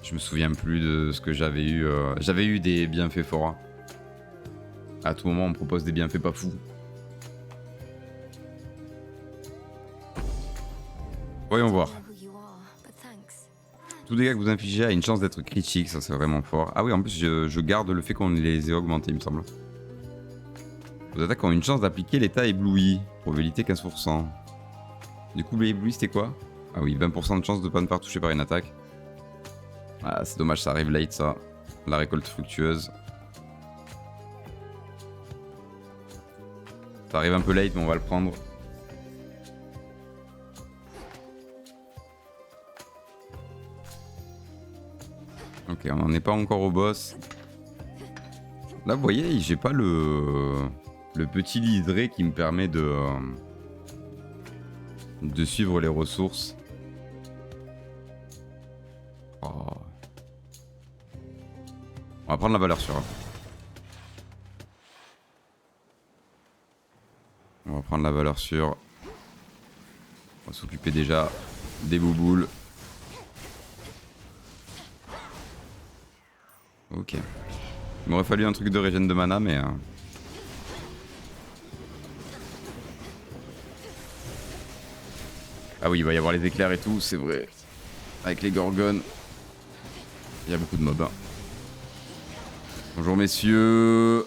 Je me souviens plus de ce que j'avais eu. J'avais eu des bienfaits forts. Hein. À tout moment, on me propose des bienfaits pas fous. Voyons voir. Tout dégât que vous infligez a une chance d'être critique, ça c'est vraiment fort. Ah oui, en plus je garde le fait qu'on les ait augmentés, il me semble. Vos attaques ont une chance d'appliquer l'état ébloui. Probabilité 15%. Du coup, l'ébloui c'était quoi? Ah oui, 20% de chance de pas me faire toucher par une attaque. Ah, c'est dommage, ça arrive late ça. La récolte fructueuse. Ça arrive un peu late, mais on va le prendre. Ok, on n'en est pas encore au boss. Là, vous voyez, j'ai pas le petit liseré qui me permet de suivre les ressources. Oh. On va prendre la valeur sûre. On va prendre la valeur sûre. On va s'occuper déjà des bouboules. Ok. Il m'aurait fallu un truc de régène de mana, mais... Ah oui, il va y avoir les éclairs et tout, c'est vrai. Avec les gorgones. Il y a beaucoup de mobs. Hein. Bonjour messieurs.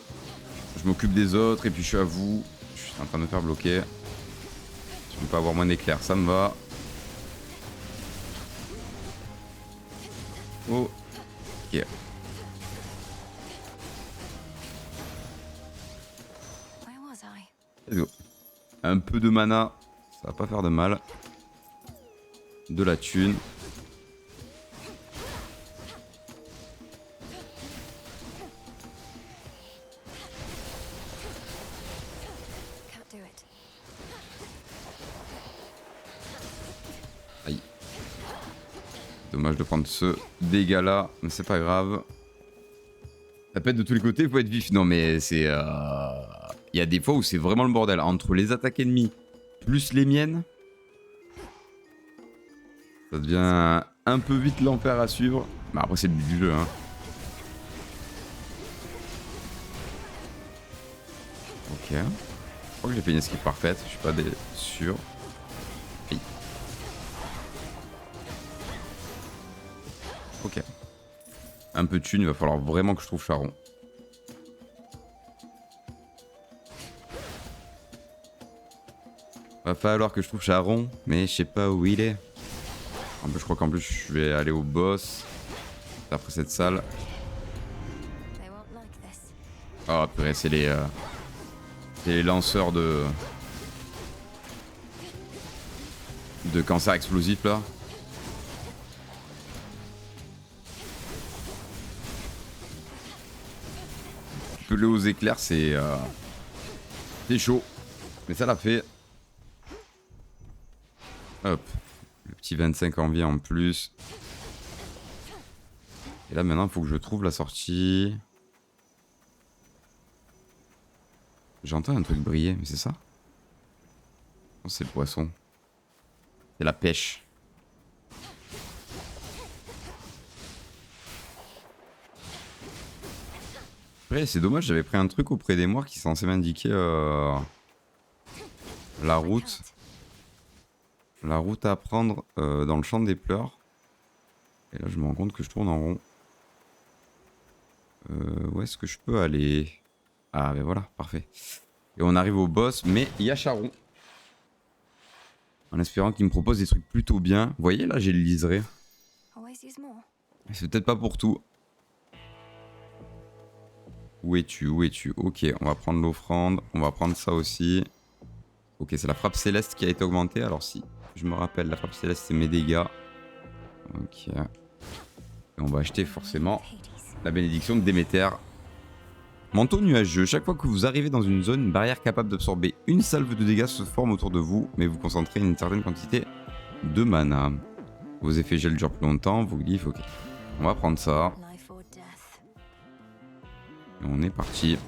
Je m'occupe des autres et puis je suis à vous. Je suis en train de me faire bloquer. Je ne peux pas avoir moins d'éclairs, ça me va. Oh. Ok. Let's go. Un peu de mana, ça va pas faire de mal. De la thune. Aïe. Dommage de prendre ce dégât là, mais c'est pas grave. Ça pète de tous les côtés, il faut être vif. Non mais c'est... Il y a des fois où c'est vraiment le bordel. Entre les attaques ennemies plus les miennes, ça devient un peu vite l'enfer à suivre. Mais après c'est le but du jeu. Hein. Ok. Je crois que j'ai fait une esquive parfaite. Je suis pas sûr. Aïe. Ok. Un peu de thune, il va falloir vraiment que je trouve Charon. Va falloir que je trouve Charon, mais je sais pas où il est. En plus, je crois qu'en plus je vais aller au boss après cette salle. Oh purée, c'est les lanceurs de cancer explosif là. Pelé aux éclairs, c'est chaud, mais ça l'a fait. Hop, le petit 25 en vie en plus. Et là maintenant il faut que je trouve la sortie. J'entends un truc briller, mais c'est ça? Non, c'est le poisson. C'est la pêche. Après c'est dommage, j'avais pris un truc auprès des morts qui est censé m'indiquer la route. La route à prendre dans le champ des pleurs. Et là je me rends compte que je tourne en rond. Où est-ce que je peux aller? Ah ben voilà, parfait. Et on arrive au boss, mais il y a Charon. En espérant qu'il me propose des trucs plutôt bien. Vous voyez là j'ai le liseré. C'est peut-être pas pour tout. Où es-tu? Où es-tu? Ok, on va prendre l'offrande. On va prendre ça aussi. Ok, c'est la frappe céleste qui a été augmentée. Alors si je me rappelle, la frappe céleste c'est mes dégâts. Ok. Et on va acheter forcément la bénédiction de Déméter. Manteau nuageux. Chaque fois que vous arrivez dans une zone, une barrière capable d'absorber une salve de dégâts se forme autour de vous, mais vous concentrez une certaine quantité de mana. Vos effets gel durent plus longtemps, vos glyphes, ok. On va prendre ça. Et on est parti.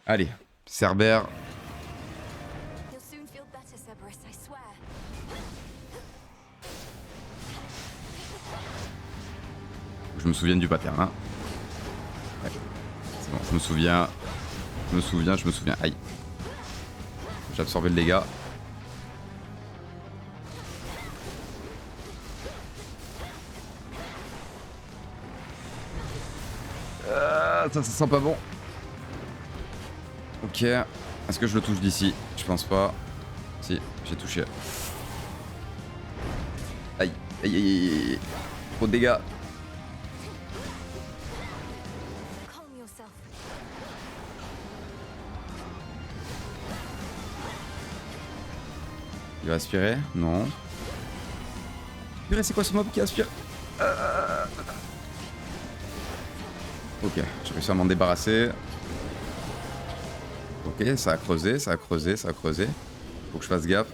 Allez, Cerbère. Je me souviens du pattern, hein. Ouais. C'est bon, je me souviens. Je me souviens. Aïe. J'ai absorbé le dégât. Ça sent pas bon. Ok. Est-ce que je le touche d'ici? Je pense pas. Si, j'ai touché. Aïe. Aïe, aïe, aïe, aïe. Trop de dégâts. Il va aspirer? Non. Purée, c'est quoi ce mob qui aspire? Ok, j'ai réussi à m'en débarrasser. Ok, ça a creusé, ça a creusé, ça a creusé. Faut que je fasse gaffe.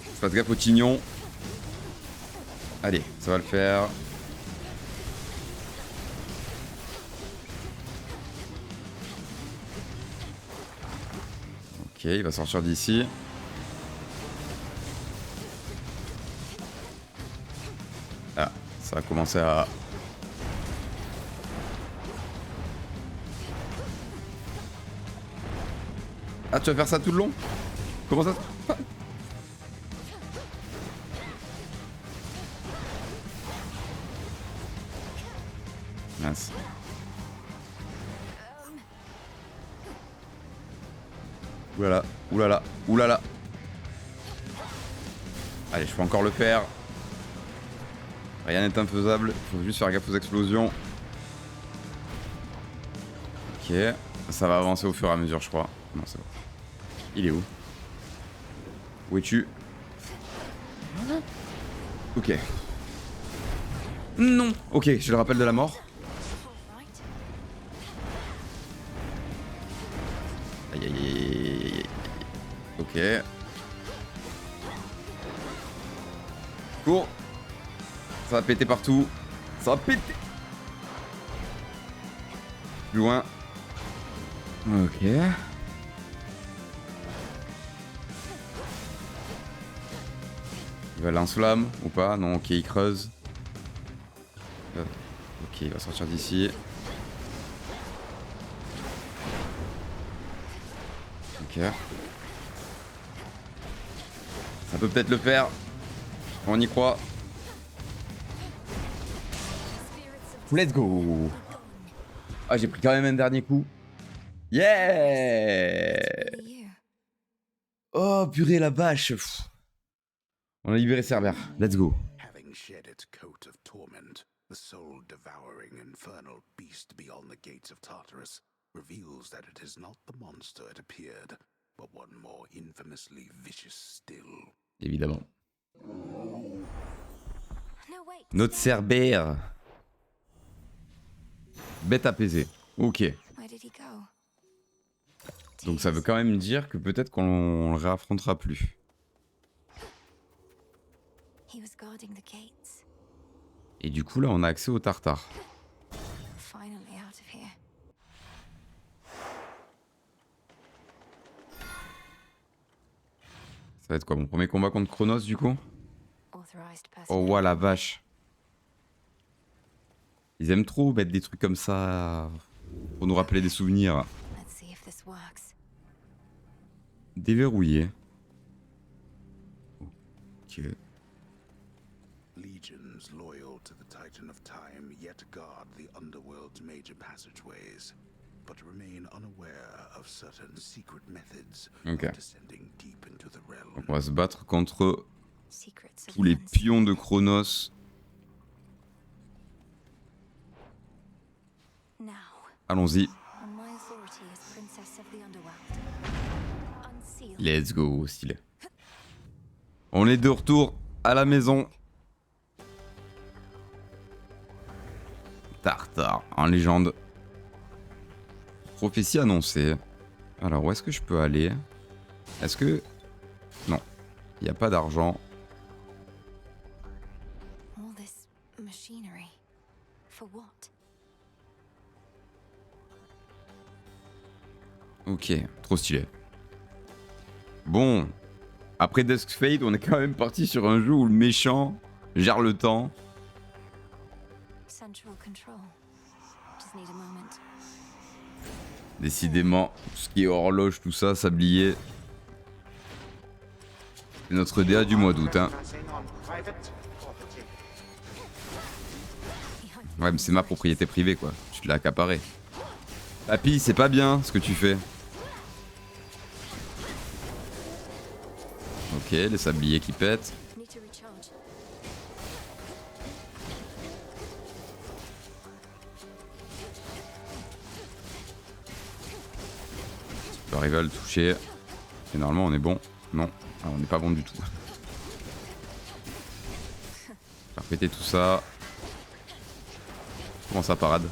Je fasse gaffe au tignon. Allez, ça va le faire. Ok, il va sortir d'ici. Ah, ça a commencé à... Ah, tu vas faire ça tout le long? Comment ça? Mince. Oulala, oulala, oulala. Allez, je peux encore le faire. Rien n'est infaisable. Faut juste faire gaffe aux explosions. Ok. Ça va avancer au fur et à mesure, je crois. Non, c'est bon. Il est où? Où es-tu? Ok. Non. Ok, j'ai le rappel de la mort. Aïe aïe aïe aïe. Ok. Cours. Ça va péter partout. Ça va péter. Plus loin. Ok. Il va lance-flamme ou pas? Non, ok, il creuse. Ok, il va sortir d'ici. Ok. Ça peut peut-être le faire. On y croit. Let's go. Ah, j'ai pris quand même un dernier coup. Yeah. Oh, purée, la vache. Pff. On a libéré Cerbère. Let's go. Having shed its coat of torment, the soul-devouring infernal beast beyond the gates of Tartarus reveals that it is not the monster it appeared, but one more infamously vicious still. Évidemment. Notre Cerbère. Bête apaisée. Ok. Donc ça veut quand même dire que peut-être qu'on le réaffrontera plus. Et du coup là on a accès au tartare. Finally out of here. Ça va être quoi, mon premier combat contre Chronos du coup? Authorized Oh person. ouais la vache. Ils aiment trop mettre des trucs comme ça pour nous rappeler des souvenirs. Let's see if this works. Déverrouillé. Ok. Legions loyal to the Titan of Time yet guard the underworld's major passageways, but remain unaware of certain secret methods Ok. of descending deep into the realm. Donc on va se battre contre Secrets of tous les the pions de Chronos. Now, Allons-y. on my authority as princess of the underworld. Unseal. Let's go, stylé. On est de retour à la maison. Tartare, en légende. Prophétie annoncée. Alors, où est-ce que je peux aller? Est-ce que... Non, il n'y a pas d'argent. All this machinery. For what? Ok, trop stylé. Bon, après Dusk Fade, on est quand même parti sur un jeu où le méchant gère le temps. Central control. Just need a moment. Décidément, tout ce qui est horloge, tout ça, sablier. C'est notre DA du mois d'août, hein. Ouais, mais c'est ma propriété privée, quoi. Tu te l'as accaparé. Papy, c'est pas bien ce que tu fais. Ok, les sabliers qui pètent. Need to recharge. Je peux arriver à le toucher. Et normalement, on est bon. Non, ah, on n'est pas bon du tout. Faire péter tout ça. Comment ça parade?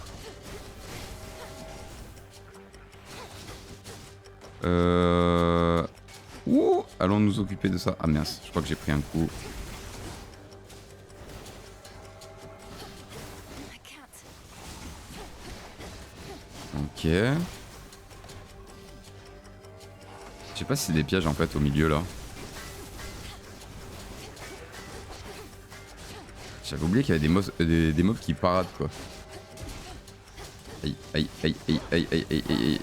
Ouh, allons nous occuper de ça. Ah mince, je crois que j'ai pris un coup. I can't. Ok. Je sais pas si c'est des pièges en fait au milieu là. J'avais oublié qu'il y avait des mobs qui paradent quoi. Aïe, aïe, aïe, aïe, aïe, aïe, aïe, aïe.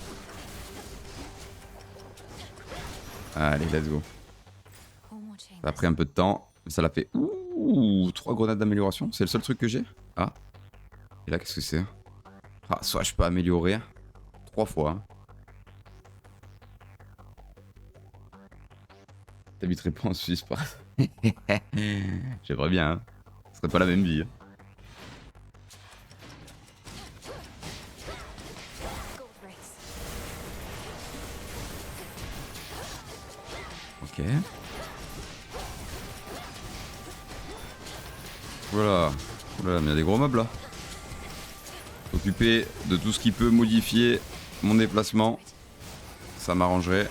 Allez, let's go. Four more Ça a chambers. pris un peu de temps, mais ça l'a fait. Ouh, 3 grenades d'amélioration, c'est le seul truc que j'ai. Ah. Et là, qu'est-ce que c'est? Ah, soit je peux améliorer 3 fois. Hein. T'habiterais pas en Suisse, par J'aimerais bien, hein. Ce serait pas la même vie. Hein. Gold race. Ok. Voilà. Voilà, mais il y a des gros mobs là. S'occuper de tout ce qui peut modifier mon déplacement. Ça m'arrangerait.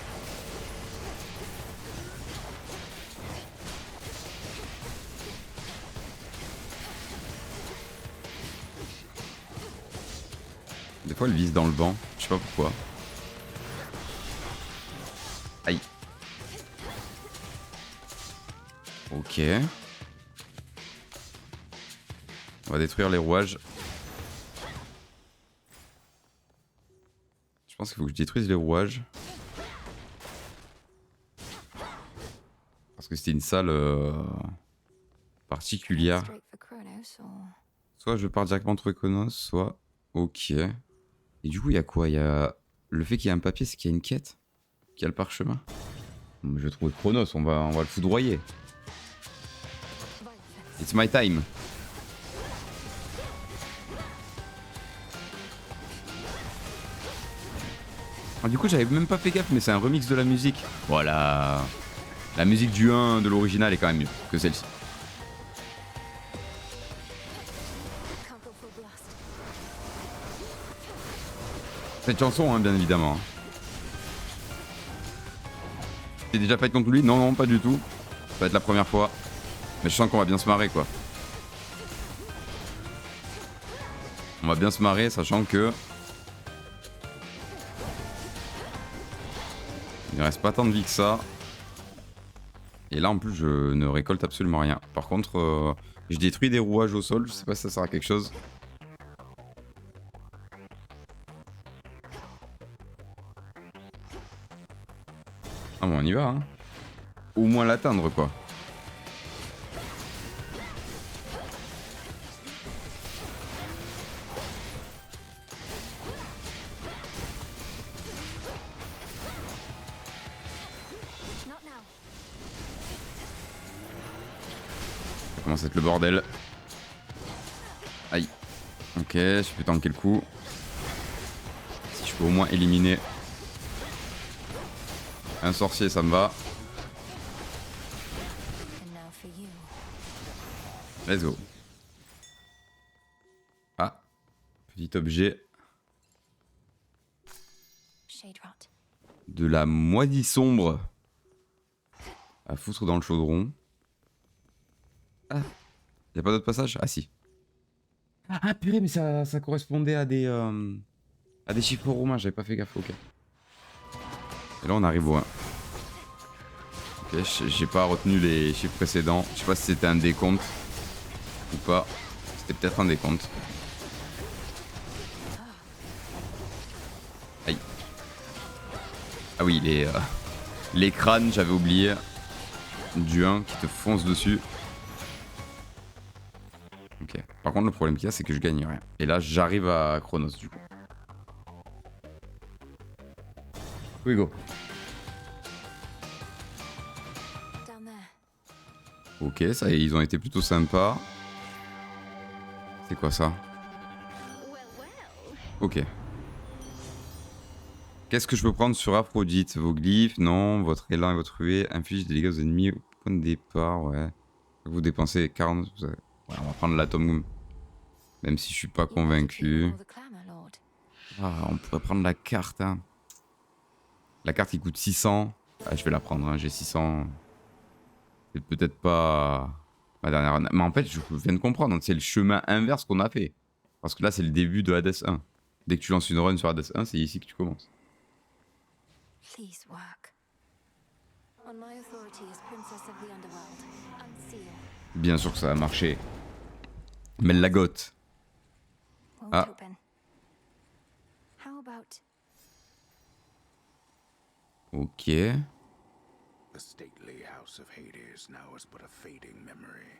Des fois, elle vise dans le vent. Je sais pas pourquoi. Aïe. Ok. On va détruire les rouages. Je pense qu'il faut que je détruise les rouages. Parce que c'était une salle particulière. Straight for Kronos or Soit je pars directement trouver Chronos, soit... Ok. Et du coup, il y a quoi? Il y a... Le fait qu'il y ait un papier, c'est qu'il y a une quête? Qu'il y a le parchemin? Bon, je vais trouver Chronos, on va le foudroyer. It's my time. Ah, du coup, j'avais même pas fait gaffe, mais c'est un remix de la musique. Voilà. La musique du 1 de l'original est quand même mieux que celle-ci. can't go full blast. Cette chanson, hein, bien évidemment. T'es déjà fight contre lui? Non, non, pas du tout. Ça va être la première fois. Mais je sens qu'on va bien se marrer, quoi. On va bien se marrer, sachant que... il ne reste pas tant de vie que ça. Et là, en plus, je ne récolte absolument rien. Par contre, je détruis des rouages au sol. Je sais pas si ça sert à quelque chose. Ah bon, on y va, hein. Au moins l'atteindre, quoi. Ça commence à être le bordel. Aïe. Ok, je peux tanker le coup. Si je peux au moins éliminer un sorcier, ça me va. Let's go. Ah, petit objet. De la moisille sombre. À foutre dans le chaudron. Ah, y'a pas d'autre passage? Ah si. Ah purée, mais ça correspondait à des chiffres romains, j'avais pas fait gaffe, ok. Et là on arrive au 1. Ok, j'ai pas retenu les chiffres précédents. Je sais pas si c'était un décompte ou pas. C'était peut-être un décompte. Aïe. Ah oui, les crânes, j'avais oublié. Du 1 qui te fonce dessus. Ok. Par contre, le problème qu'il y a, c'est que je gagne rien. Et là, j'arrive à Chronos, du coup. We go. Ok, ça, ils ont été plutôt sympas. C'est quoi ça? Ok. Qu'est-ce que je peux prendre sur Aphrodite? Vos glyphes? Non. Votre élan et votre huée infligent des dégâts aux ennemis au point de départ, ouais. Vous dépensez 40... Ouais, on va prendre l'atome. Même si je suis pas convaincu. Ah, on pourrait prendre la carte, hein. La carte qui coûte 600. Ah, je vais la prendre, hein. J'ai 600. C'est peut-être pas ma dernière... Mais en fait, je viens de comprendre. C'est le chemin inverse qu'on a fait. Parce que là, c'est le début de Hades 1. Dès que tu lances une run sur Hades 1, c'est ici que tu commences. Bien sûr que ça a marché. Mais la gote. Ah. Ok. The stately house of Hades now is but a fading memory,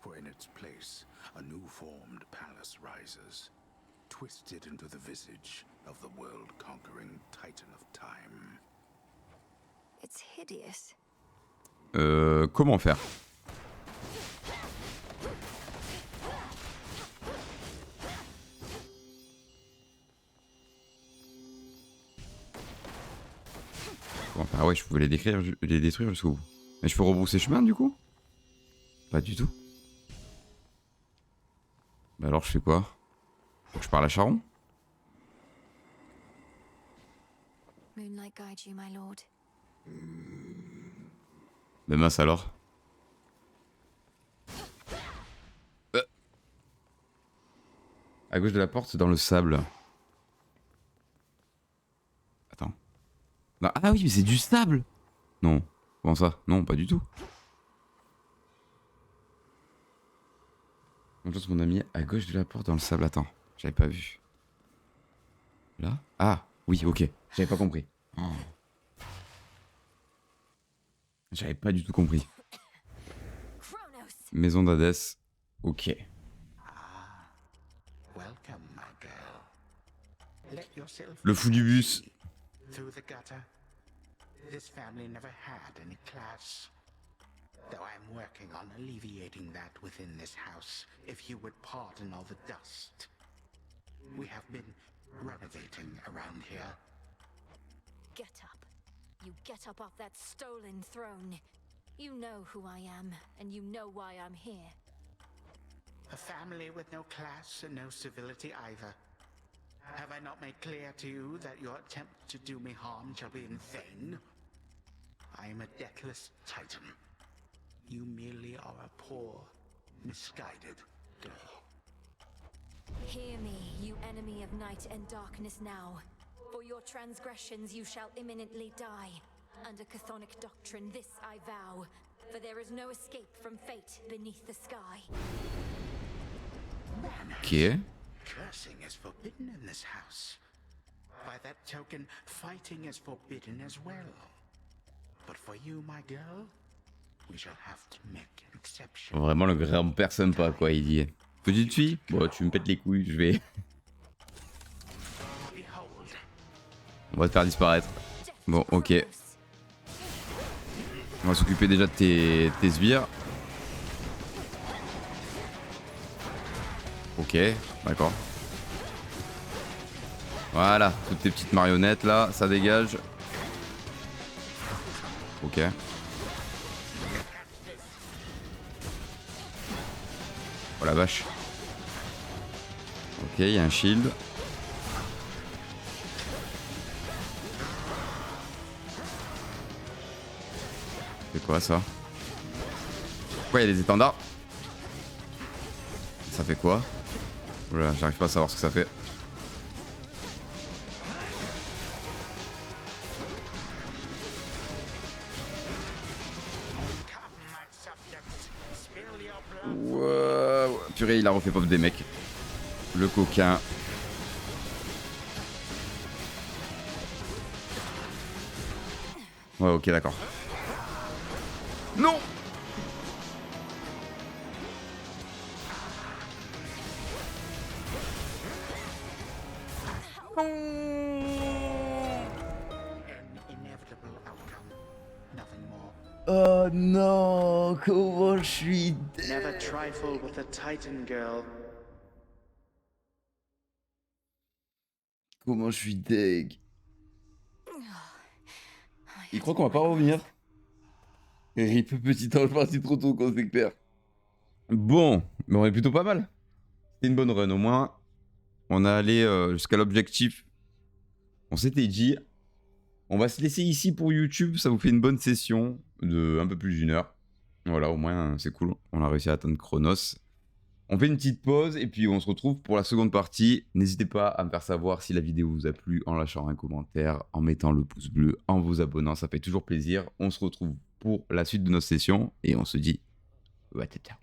for in its place a new-formed palace rises, twisted into the visage of the world-conquering Titan of Time. It's hideous. Comment faire? Ah ouais, je pouvais les détruire jusqu'au bout. Mais je peux rebrousser chemin du coup? Pas du tout. Bah alors je fais quoi? Faut que je parle à Charon? Moonlight guide you, my lord. Mais mince alors. À gauche de la porte, dans le sable. Attends. Non, ah oui, mais c'est du sable! Non. Comment ça? Non, pas du tout. Bonjour mon ami, à gauche de la porte, dans le sable. Attends, j'avais pas vu. Là? Ah, oui, ok. J'avais pas compris. Oh. J'avais pas du tout compris. Maison d'Hadès. Ok. Le fou du bus. Through the gutter. This family never had any class. Though I'm working on alleviating that within this house, if you would pardon all the dust. We have been renovating around here. Get up. You get up off that stolen throne. You know who I am, and you know why I'm here. A family with no class and no civility either. Have I not made clear to you that your attempt to do me harm shall be in vain? I am a deathless titan. You merely are a poor, misguided girl. Hear me, you you enemy of night and darkness now. For your transgressions you shall imminently die. Under chthonic doctrine this I vow. For there is no escape from fate beneath the sky. Ok. Cursing is forbidden in this house. By that token, fighting is forbidden as well. But for you, my girl, we shall have to make an exception. Vraiment le grand-père sympa quoi, il dit. Petite fille, bon tu me pètes les couilles, je vais... On va te faire disparaître. Bon, ok. On va s'occuper déjà de tes sbires. Ok, d'accord. Voilà, toutes tes petites marionnettes là, ça dégage. Ok. Oh la vache. Ok, il y a un shield. C'est quoi ça? Pourquoi il y a des étendards? Ça fait quoi? Voilà, j'arrive pas à savoir ce que ça fait. Wow. Purée, il a refait pop des mecs. Le coquin. Ouais, ok, d'accord. Non! Oh non, comment je suis deg. Never trifle with a Titan girl. Comment je suis deg. Il croit qu'on va pas revenir. RIP petit ange parti trop tôt quand c'est clair. Bon, mais on est plutôt pas mal. C'est une bonne run au moins. On a allé jusqu'à l'objectif. On s'était dit, on va se laisser ici pour YouTube. Ça vous fait une bonne session de un peu plus d'une heure. Voilà, au moins c'est cool. On a réussi à atteindre Chronos. On fait une petite pause et puis on se retrouve pour la seconde partie. N'hésitez pas à me faire savoir si la vidéo vous a plu en lâchant un commentaire, en mettant le pouce bleu, en vous abonnant. Ça fait toujours plaisir. On se retrouve pour la suite de notre session et on se dit, ouais, ciao.